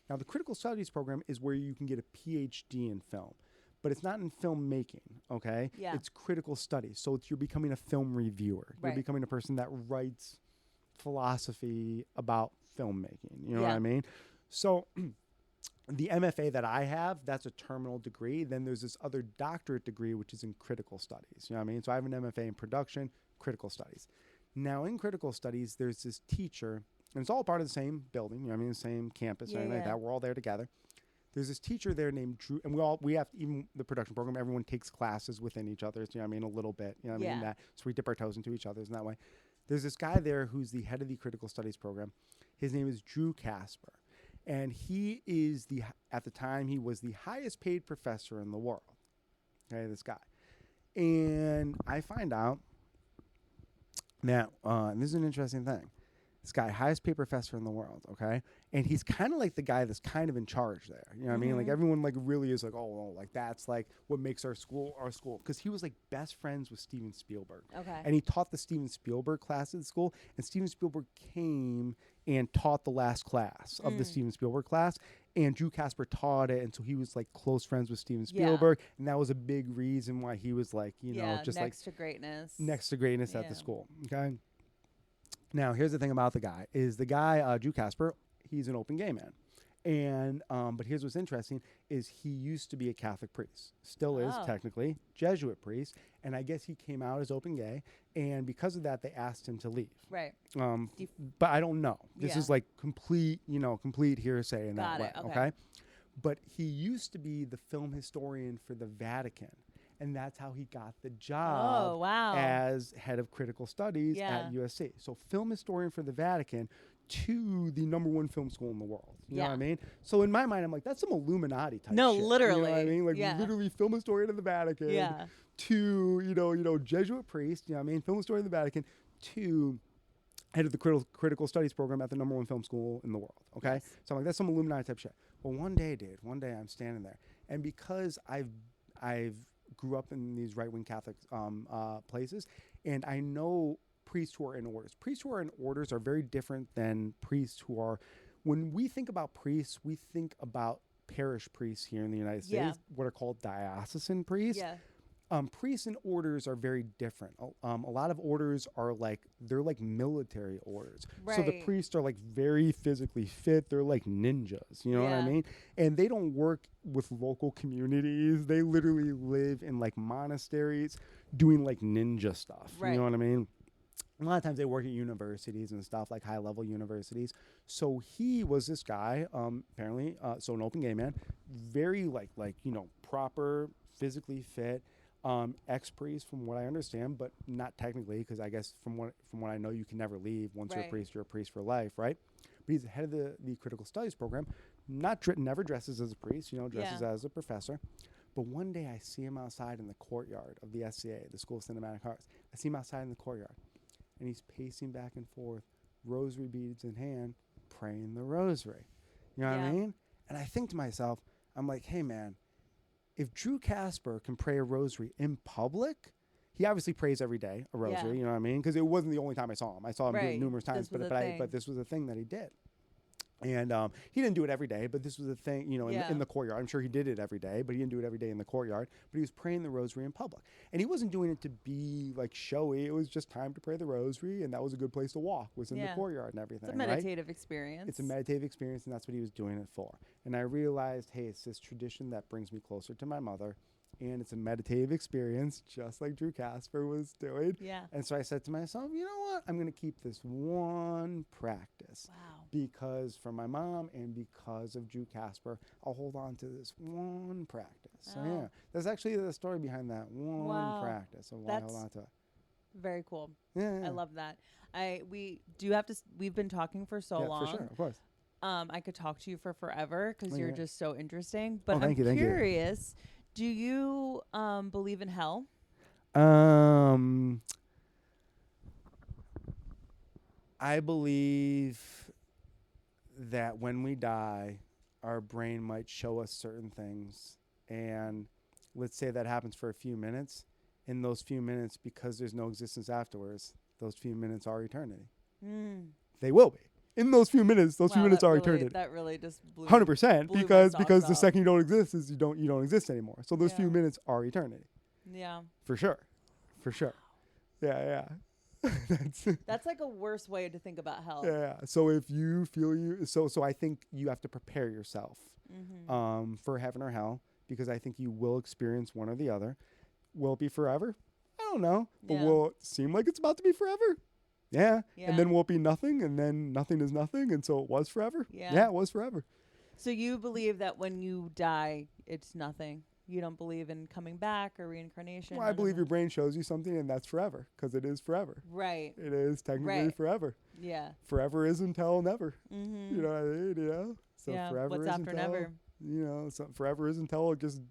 Now, the critical studies program is where you can get a PhD in film. But it's not in filmmaking, okay? Yeah. It's critical studies. So you're becoming a film reviewer. Right. You're becoming a person that writes philosophy about filmmaking. You know what Yeah. I mean? So the MFA that I have, that's a terminal degree. Then there's this other doctorate degree, which is in critical studies. You know what I mean? So I have an MFA in production, critical studies. Now, in critical studies, there's this teacher, and it's all part of the same building, you know what I mean? The same campus, Yeah, everything like yeah. that. We're all there together. There's this teacher there named Drew, and we have, even the production program, everyone takes classes within each other, you know what I mean, a little bit, you know what I mean, Yeah. so we dip our toes into each other's in that way. There's this guy there who's the head of the critical studies program. His name is Drew Casper, and he is at the time, he was the highest paid professor in the world, okay, this guy. And I find out that, and this is an interesting thing, this guy, highest paid professor in the world, okay? And he's kind of like the guy that's kind of in charge there. You know what I mean? Like everyone like really is like, oh, like that's like what makes our school. Because he was like best friends with Steven Spielberg. Okay. And he taught the Steven Spielberg class at the school. And Steven Spielberg came and taught the last class of the Steven Spielberg class. And Drew Casper taught it. And so he was like close friends with Steven Spielberg. And that was a big reason why he was like, just next to greatness. next to greatness at Yeah. the school. Okay. Now, here's the thing about the guy, Drew Casper, he's an open gay man. And, but here's what's interesting is he used to be a Catholic priest, still is Oh. technically, Jesuit priest. And I guess he came out as open gay. And because of that, they asked him to leave. Right. But I don't know. This Yeah. is like complete hearsay in Got that it, way. okay. But he used to be the film historian for the Vatican. And that's how he got the job Oh, wow. as head of critical studies Yeah. at USC. So film historian for the Vatican to the #1 film school in the world. You know what I Yeah. mean? So in my mind, I'm like, that's some Illuminati type No, shit. literally. You know what I mean? Like Yeah. literally film historian of the Vatican Yeah. to, Jesuit priest, you know what I mean? Film historian of the Vatican to head of the critical studies program at the #1 film school in the world. Okay. Yes. So I'm like, that's some Illuminati type shit. Well, one day I'm standing there. And because I've grew up in these right-wing Catholic places, and I know priests who are in orders. Priests who are in orders are very different than priests who are. When we think about priests, we think about parish priests here in the United States, what are called diocesan priests. Yeah. Priests and orders are very different. A lot of orders are they're like military orders. So the Right. priests are like very physically fit. They're like ninjas. You know what I mean? And they don't work with local communities. They literally live in like monasteries doing like ninja stuff. Right. You know what I mean? A lot of times they work at universities and stuff, like high-level universities. So he was this guy, apparently, so an open gay man, very proper, physically fit, ex-priest from what I understand, but not technically, because I guess from what I know, you can never leave. Once you're a priest for life, right? But he's the head of the critical studies program. Never dresses as a priest, dresses as a professor. But one day I see him outside in the courtyard of the SCA, the School of Cinematic Arts. I see him outside in the courtyard. And he's pacing back and forth, rosary beads in hand, praying the rosary. You know what I mean? And I think to myself, I'm like, hey, man, if Drew Casper can pray a rosary in public, he obviously prays every day a rosary, you know what I mean? Because it wasn't the only time I saw him. I saw him do it numerous times, but this was a thing that he did. And he didn't do it every day, but this was a thing, in the courtyard. I'm sure he did it every day, but he didn't do it every day in the courtyard. But he was praying the rosary in public. And he wasn't doing it to be like showy. It was just time to pray the rosary, and that was a good place to walk, was in the courtyard and everything. It's a meditative experience. It's a meditative experience, and that's what he was doing it for. And I realized, hey, it's this tradition that brings me closer to my mother. And it's a meditative experience, just like Drew Casper was doing. Yeah. And so I said to myself, you know what? I'm going to keep this one practice. Wow. Because for my mom and because of Drew Casper, I'll hold on to this one practice. So yeah, that's actually the story behind that one practice of why I hold on to it. Very cool. Yeah. I love that. We've been talking for so long. For sure, of course. I could talk to you for forever because you're just so interesting. But thank you. Curious. Do you believe in hell? I believe that when we die, our brain might show us certain things. And let's say that happens for a few minutes. In those few minutes, because there's no existence afterwards, those few minutes are eternity. They will be. In those few minutes, few minutes are eternity. That really just blew 100%, blew because my socks the off. second you don't exist is you don't exist anymore. So those few minutes are eternity. Yeah. For sure. Yeah. That's like a worse way to think about hell. Yeah. So if you feel so I think you have to prepare yourself for heaven or hell, because I think you will experience one or the other. Will it be forever? I don't know. But will it seem like it's about to be forever? Yeah. And then will it be nothing? And then nothing is nothing. And so it was forever? Yeah, it was forever. So you believe that when you die, it's nothing? You don't believe in coming back or reincarnation? Well, I believe your brain shows you something, and that's forever, because it is forever. Right. It is technically forever. Yeah. Forever is until never. You know what I mean? So forever what's is after until, never? So forever is until it just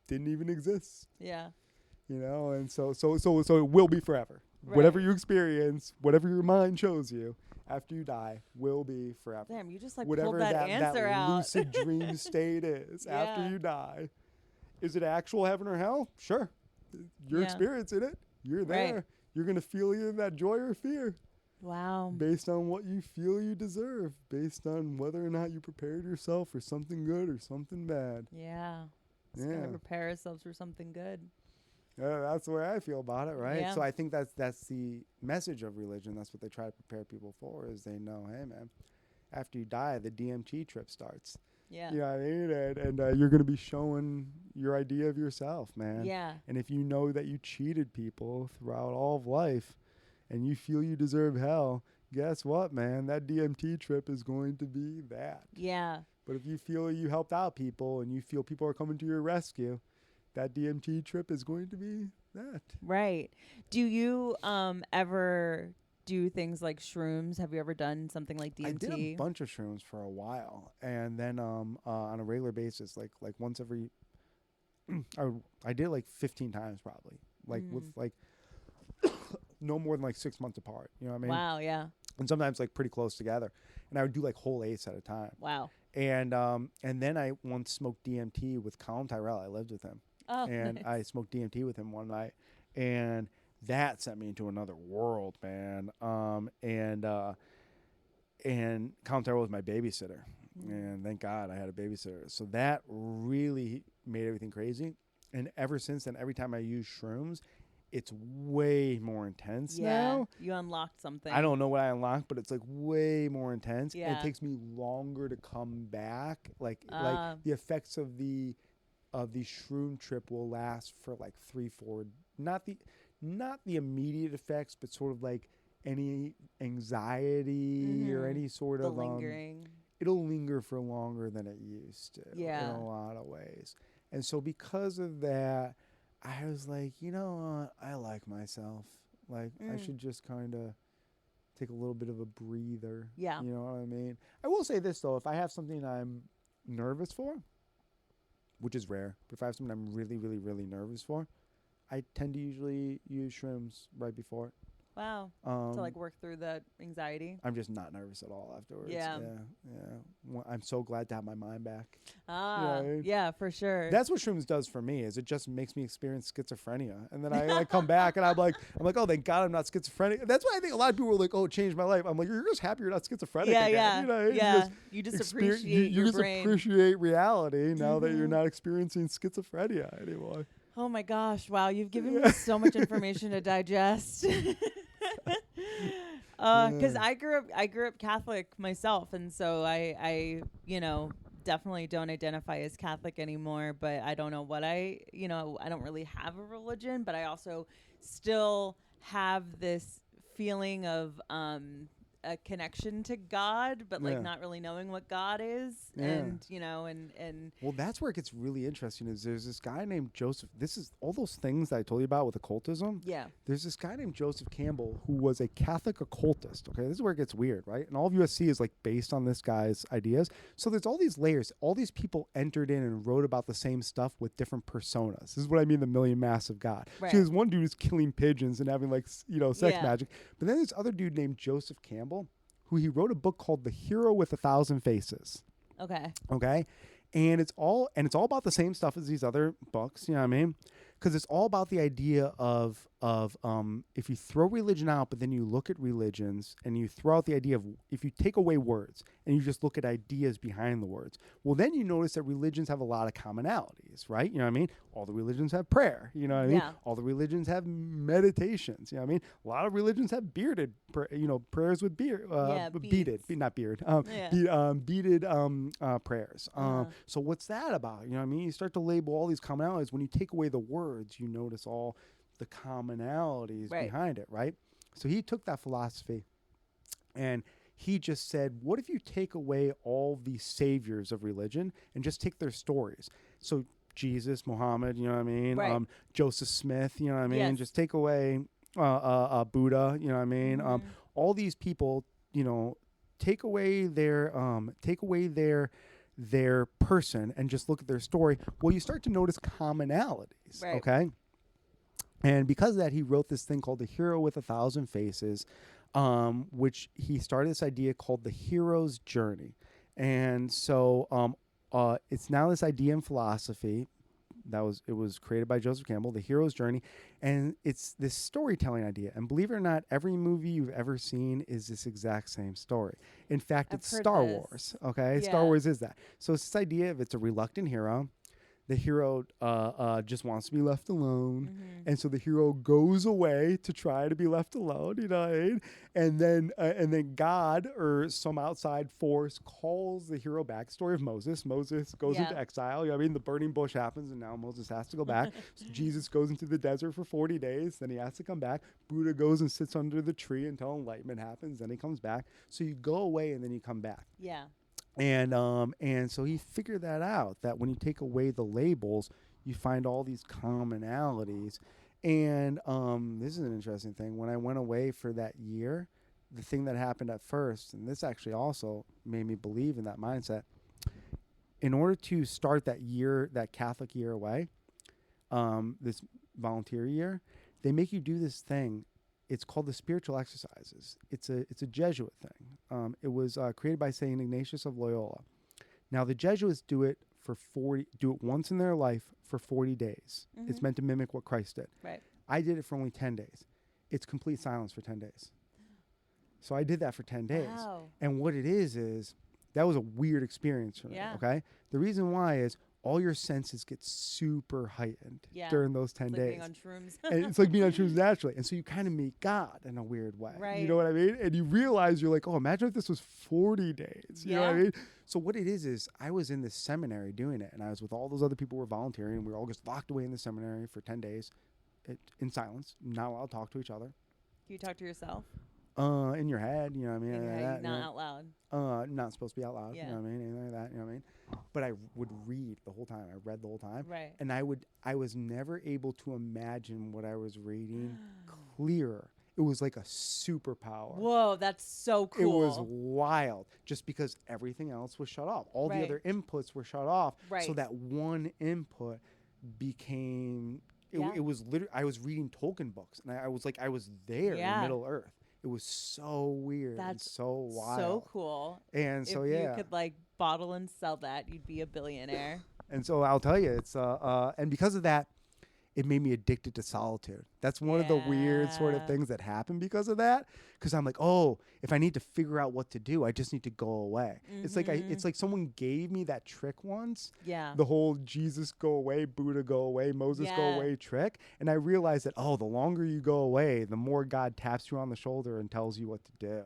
didn't even exist. Yeah. And so it will be forever. Right. Whatever you experience, whatever your mind shows you after you die, will be forever. Damn, you just whatever pulled that answer that out. lucid dream state is after you die. Is it actual heaven or hell? Sure. You're experiencing it. You're there. Right. You're going to feel either that joy or fear. Wow. Based on what you feel you deserve. Based on whether or not you prepared yourself for something good or something bad. Yeah. Just going to prepare ourselves for something good. That's the way I feel about it, right? Yeah. So I think that's the message of religion. That's what they try to prepare people for, is they know, hey, man, after you die, the DMT trip starts. Yeah. You know what I mean? And you're going to be showing your idea of yourself, man. Yeah. And if you know that you cheated people throughout all of life and you feel you deserve hell, guess what, man? That DMT trip is going to be that. Yeah. But if you feel you helped out people and you feel people are coming to your rescue, that DMT trip is going to be that. Right. Do you ever do things like shrooms? Have you ever done something like DMT? I did a bunch of shrooms for a while, and then on a regular basis, like once every, I did it like 15 times probably, with like no more than like 6 months apart. You know what I mean? Wow. Yeah. And sometimes like pretty close together, and I would do like whole eighths at a time. Wow. And then I once smoked DMT with Colin Tyrell. I lived with him. and nice. I smoked DMT with him one night, and that sent me into another world, man. And Countero was my babysitter, and thank God I had a babysitter. So that really made everything crazy. And ever since then, every time I use shrooms, it's way more intense now. You unlocked something. I don't know what I unlocked, but it's like way more intense. And Yeah. it takes me longer to come back. Like the effects of the shroom trip will last for like 3-4, not the immediate effects, but sort of like any anxiety or any sort the of lingering. It'll linger for longer than it used to in Yeah. a lot of ways. And so because of that, I was like, you know what? I like myself. Like I should just kind of take a little bit of a breather. Yeah. You know what I mean? I will say this though, if I have something I'm nervous for, which is rare, but if I have something I'm really, really, really nervous for, I tend to usually use shrooms right before it. Wow. To like work through that anxiety. I'm just not nervous at all afterwards. Yeah. Well, I'm so glad to have my mind back. Yeah, for sure. That's what shrooms does for me. Is it just makes me experience schizophrenia, and then I come back and I'm like, oh, thank God I'm not schizophrenic. That's why I think a lot of people are like, oh, it changed my life. I'm like, you're just happy you're not schizophrenic. Yeah, again. yeah. You just appreciate your you just brain. appreciate reality now that you're not experiencing schizophrenia anymore. Oh my gosh! Wow, you've given me so much information to digest. Because I grew up Catholic myself, and so I definitely don't identify as Catholic anymore. But I don't know what I don't really have a religion, but I also still have this feeling of a connection to God, but like not really knowing what God is, and well, that's where it gets really interesting. Is there's this guy named Joseph. This is all those things that I told you about with occultism. Yeah. There's this guy named Joseph Campbell who was a Catholic occultist. Okay, this is where it gets weird, right? And all of USC is like based on this guy's ideas. So there's all these layers. All these people entered in and wrote about the same stuff with different personas. This is what I mean, the million masks of God. Right. So there's one dude who's killing pigeons and having like sex magic, but then there's other dude named Joseph Campbell, who he wrote a book called The Hero with 1,000 Faces. Okay. And it's all about the same stuff as these other books, you know what I mean? Because it's all about the idea of if you throw religion out, but then you look at religions and you throw out the idea of if you take away words and you just look at ideas behind the words, well, then you notice that religions have a lot of commonalities, right? You know what I mean? All the religions have prayer, you know what I mean? Yeah. All the religions have meditations, you know what I mean? A lot of religions have prayers with beard, beaded, not beard, beaded prayers. So what's that about? You know what I mean? You start to label all these commonalities. When you take away the words, you notice all the commonalities behind it, right? So he took that philosophy and he just said, what if you take away all the saviors of religion and just take their stories? So Jesus, Muhammad, you know what I mean? Right. Joseph Smith, you know what I mean? Yes. Just take away Buddha, you know what I mean? All these people, take away their person and just look at their story. Well, you start to notice commonalities, okay? And because of that, he wrote this thing called The Hero with 1,000 Faces, which he started this idea called the hero's journey. And so it's now this idea in philosophy. It was created by Joseph Campbell, the hero's journey. And it's this storytelling idea. And believe it or not, every movie you've ever seen is this exact same story. In fact, it's Star Wars. Okay. Yeah. Star Wars is that. So it's this idea of it's a reluctant hero. The hero just wants to be left alone. And so the hero goes away to try to be left alone, you know what I mean? And then God or some outside force calls the hero back. Story of Moses. Moses goes into exile. You know what I mean? The burning bush happens and now Moses has to go back. So Jesus goes into the desert for 40 days. Then he has to come back. Buddha goes and sits under the tree until enlightenment happens. Then he comes back. So you go away and then you come back. Yeah. And so he figured that out, that when you take away the labels, you find all these commonalities. And this is an interesting thing. When I went away for that year, the thing that happened at first, and this actually also made me believe in that mindset, in order to start that year, that Catholic year away, this volunteer year, they make you do this thing. It's called the spiritual exercises. It's a Jesuit thing. It was created by St. Ignatius of Loyola. Now, the Jesuits do it for 40, do it once in their life for 40 days. It's meant to mimic what Christ did. Right. I did it for only 10 days. It's complete silence for 10 days. So I did that for 10 days. Wow. And what it is that was a weird experience for me. Yeah. Okay. The reason why is all your senses get super heightened Yeah. during those 10 It's days. like being on shrooms. And it's like being on shrooms naturally. And so you kind of meet God in a weird way. Right. You know what I mean? And you realize you're like, oh, imagine if this was 40 days. You know what I Yeah. mean? So what it is I was in this seminary doing it. And I was with all those other people who were volunteering. And we were all just locked away in the seminary for 10 days in silence, not allowed to talk to each other. Do you talk to yourself? In your head, you know what I mean? In your Like head, that, not you know? out loud. Not supposed to be out loud. Yeah. You know what I mean? Anything like that, you know what I mean? But I would read the whole time. I read the whole time. Right. And I was never able to imagine what I was reading clearer. It was like a superpower. Whoa, that's so cool. It was wild just because everything else was shut off. All Right. the other inputs were shut off. Right. So that one input became, Yeah. it was literally, I was reading Tolkien books and I was like, I was there Yeah. in Middle Earth. It was so weird and That's so wild. so cool. And so, if yeah. you could like bottle and sell that, you'd be a billionaire. And so I'll tell you, it's and because of that, it made me addicted to solitude. That's one of the weird sort of Yeah. things that happen because of that. Because I'm like, oh, if I need to figure out what to do, I just need to go away. It's like it's like someone gave me that trick once. Yeah. The whole Jesus go away, Buddha go away, Moses go Yeah. away trick. And I realized that, oh, the longer you go away, the more God taps you on the shoulder and tells you what to do.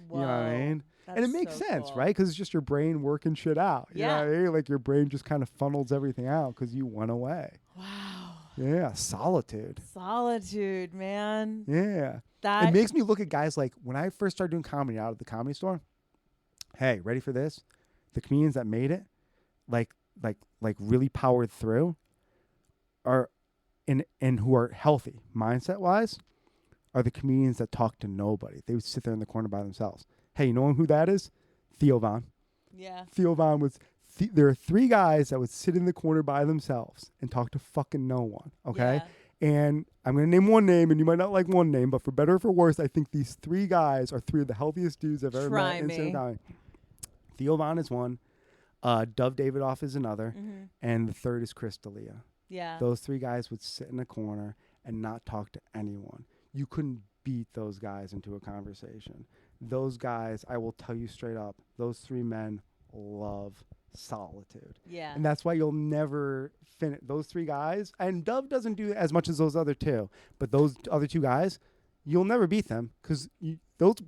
Whoa. You know what I mean? And it That's makes so sense, cool. right? Because it's just your brain working shit out. You know Yeah. what I mean? Like your brain just kind of funnels everything out because you went away. Wow. Yeah, solitude. Solitude, man. Yeah. That It makes me look at guys like when I first started doing comedy out at the Comedy Store. Hey, ready for this? The comedians that made it, like really powered through, are and who are healthy mindset wise, are the comedians that talk to nobody. They would sit there in the corner by themselves. Hey, you know who that is? Theo Von. yeah. Theo Von was. There are three guys that would sit in the corner by themselves and talk to fucking no one. Okay. Yeah. And I'm going to name one name, and you might not like one name, but for better or for worse, I think these three guys are three of the healthiest dudes I've ever Try met in me. stand-up comedy. Theo Von is one, Dove Davidoff is another, and the third is Chris D'Elia. Yeah. Those three guys would sit in a corner and not talk to anyone. You couldn't beat those guys into a conversation. Those guys, I will tell you straight up, those three men love solitude. Yeah. And that's why you'll never finish those three guys. And Dove doesn't do as much as those other two, but those other two guys, you'll never beat them because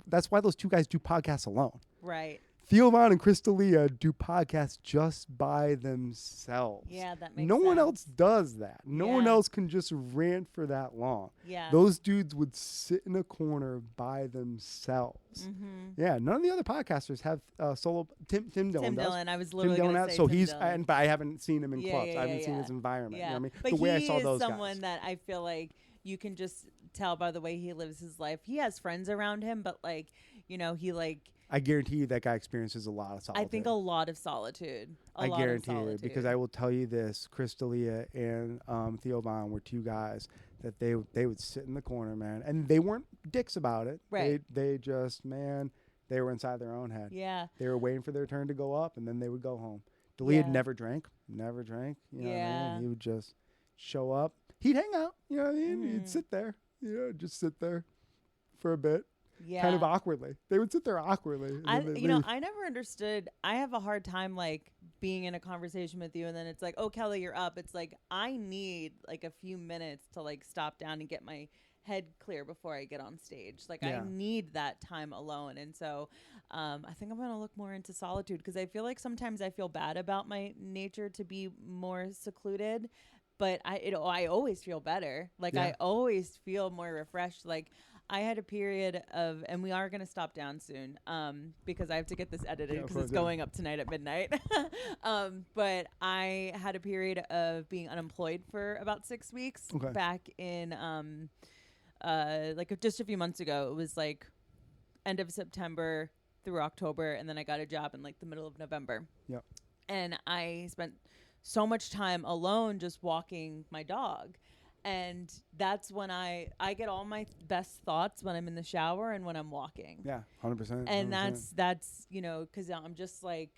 that's why those two guys do podcasts alone. Right. Theo Von and Chris D'Elia do podcasts just by themselves. Yeah, that makes No one sense. else does that. No one Yeah. else can just rant for that long. Yeah. Those dudes would sit in a corner by themselves. Yeah, none of the other podcasters have solo. Tim Dillon Tim does. Dillon. I was Tim literally Dillon going to has, say so Tim he's Dillon. but I haven't seen him in Yeah, clubs. yeah, I haven't yeah, seen yeah. his environment. Yeah. You know what I mean? But The way I he saw is those someone guys. that I feel like you can just tell by the way he lives his life. He has friends around him, but like, you know, he like I guarantee you that guy experiences a lot of solitude. I think a lot of solitude. I guarantee you, because I will tell you this: Chris D'Elia and Theo Von were two guys that they would sit in the corner, man, and they weren't dicks about it. Right. They just, man, they were inside their own head. Yeah. They were waiting for their turn to go up, and then they would go home. D'Elia Yeah. never drank. You know what I Yeah. mean? He would just show up. He'd hang out. You know what I mean? He'd sit there. Just sit there for a bit. Yeah. Kind of awkwardly. They would sit there awkwardly. and then they'd leave. I never understood. I have a hard time like being in a conversation with you and then it's like, oh, Kelly, you're up. It's like, I need like a few minutes to like stop down and get my head clear before I get on stage. Like Yeah. I need that time alone. And so I think I'm going to look more into solitude because I feel like sometimes I feel bad about my nature to be more secluded. But I always feel better. Like Yeah. I always feel more refreshed. Like I had a period of, and we are going to stop down soon because I have to get this edited Yeah, of because course, it's yeah. going up tonight at midnight. But I had a period of being unemployed for about 6 weeks Okay. back in just a few months ago. It was like end of September through October. And then I got a job in like the middle of November. Yep. And I spent so much time alone just walking my dog. And that's when I get all my best thoughts when I'm in the shower and when I'm walking. Yeah, 100%. And 100%. that's, you know, because I'm just like,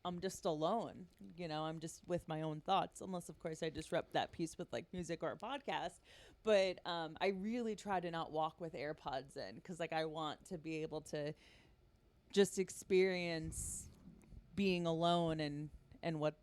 I'm just alone. I'm just with my own thoughts, unless of course I disrupt that piece with like music or a podcast. But I really try to not walk with AirPods in, because like I want to be able to just experience being alone and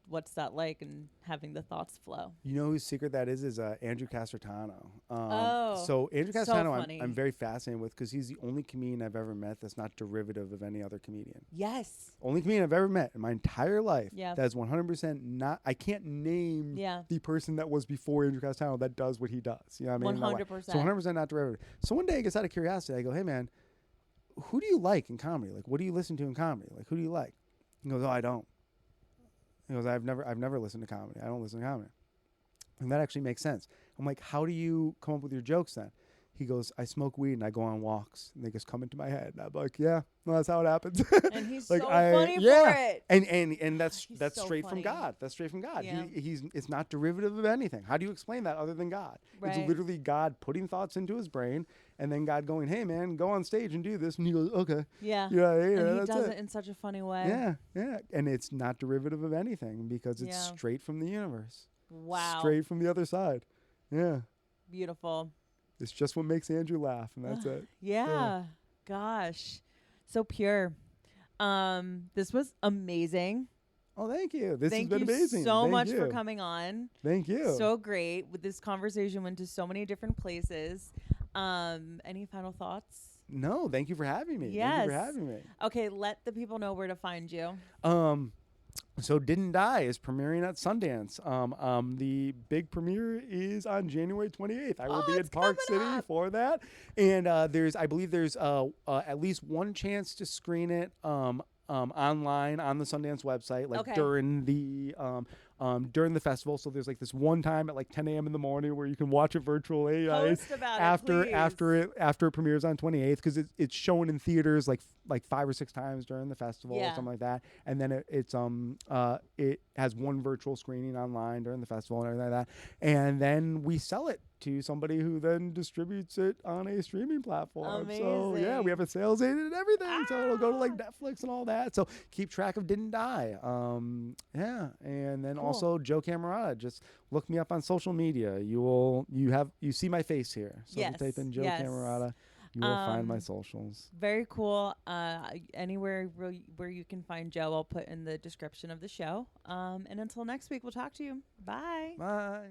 what's that like, and having the thoughts flow. You know whose secret that is Andrew Castertano. Oh, So Andrew so Casterano, funny. I'm very fascinated with, because he's the only comedian I've ever met that's not derivative of any other comedian. Yes. Only comedian I've ever met in my entire life. Yeah. That is 100% not. I can't name the person that was before Andrew Casterano that does what he does. You know what I mean? 100%. So 100% not derivative. So one day, I guess out of curiosity, I go, "Hey man, who do you like in comedy? Like, what do you listen to in comedy? Like, who do you like?" He goes, "Oh, I don't." He goes, I've never listened to comedy. I don't listen to comedy." And that actually makes sense. I'm like, "How do you come up with your jokes then?" He goes, "I smoke weed and I go on walks and they just come into my head." And I'm like, "Yeah, well, that's how it happens." And he's like, so funny for it. And that's He's that's so straight funny. from God. That's straight from God. Yeah. It's not derivative of anything. How do you explain that other than God? Right. It's literally God putting thoughts into his brain and then God going, "Hey man, go on stage and do this." And he goes, "Okay." Yeah. Yeah, And he that's does it in such a funny way. Yeah. And it's not derivative of anything because it's Yeah. straight from the universe. Wow. Straight from the other side. Yeah. Beautiful. It's just what makes Andrew laugh, and that's it. Yeah. Gosh. So pure. This was amazing. Oh, thank you. This Thank has been you amazing. so Thank much you. for coming on. Thank you. So great. With this conversation went to so many different places. Any final thoughts? No, thank you for having me. Yes. Thank you for having me. Okay, let the people know where to find you. So Didn't Die is premiering at Sundance. The big premiere is on January 28th. I will be in Park City for that. And I believe there's at least one chance to screen it online on the Sundance website, like during the festival. So there's like this one time at like 10 a.m. in the morning where you can watch it virtually. Post about after it, it premieres on 28th, because it's shown in theaters like 5 or 6 times during the festival or something like that. And then it has one virtual screening online during the festival and everything like that. And then we sell it to somebody who then distributes it on a streaming platform. Amazing. So yeah, we have a sales agent and everything. So it'll go to like Netflix and all that. So keep track of Didn't Die. Yeah. And then also Joe Camerota. Just look me up on social media. You see my face here. So if you type in Joe Camerota, you will find my socials. Very cool. Anywhere where you can find Joe, I'll put in the description of the show. And until next week, we'll talk to you. Bye. Bye.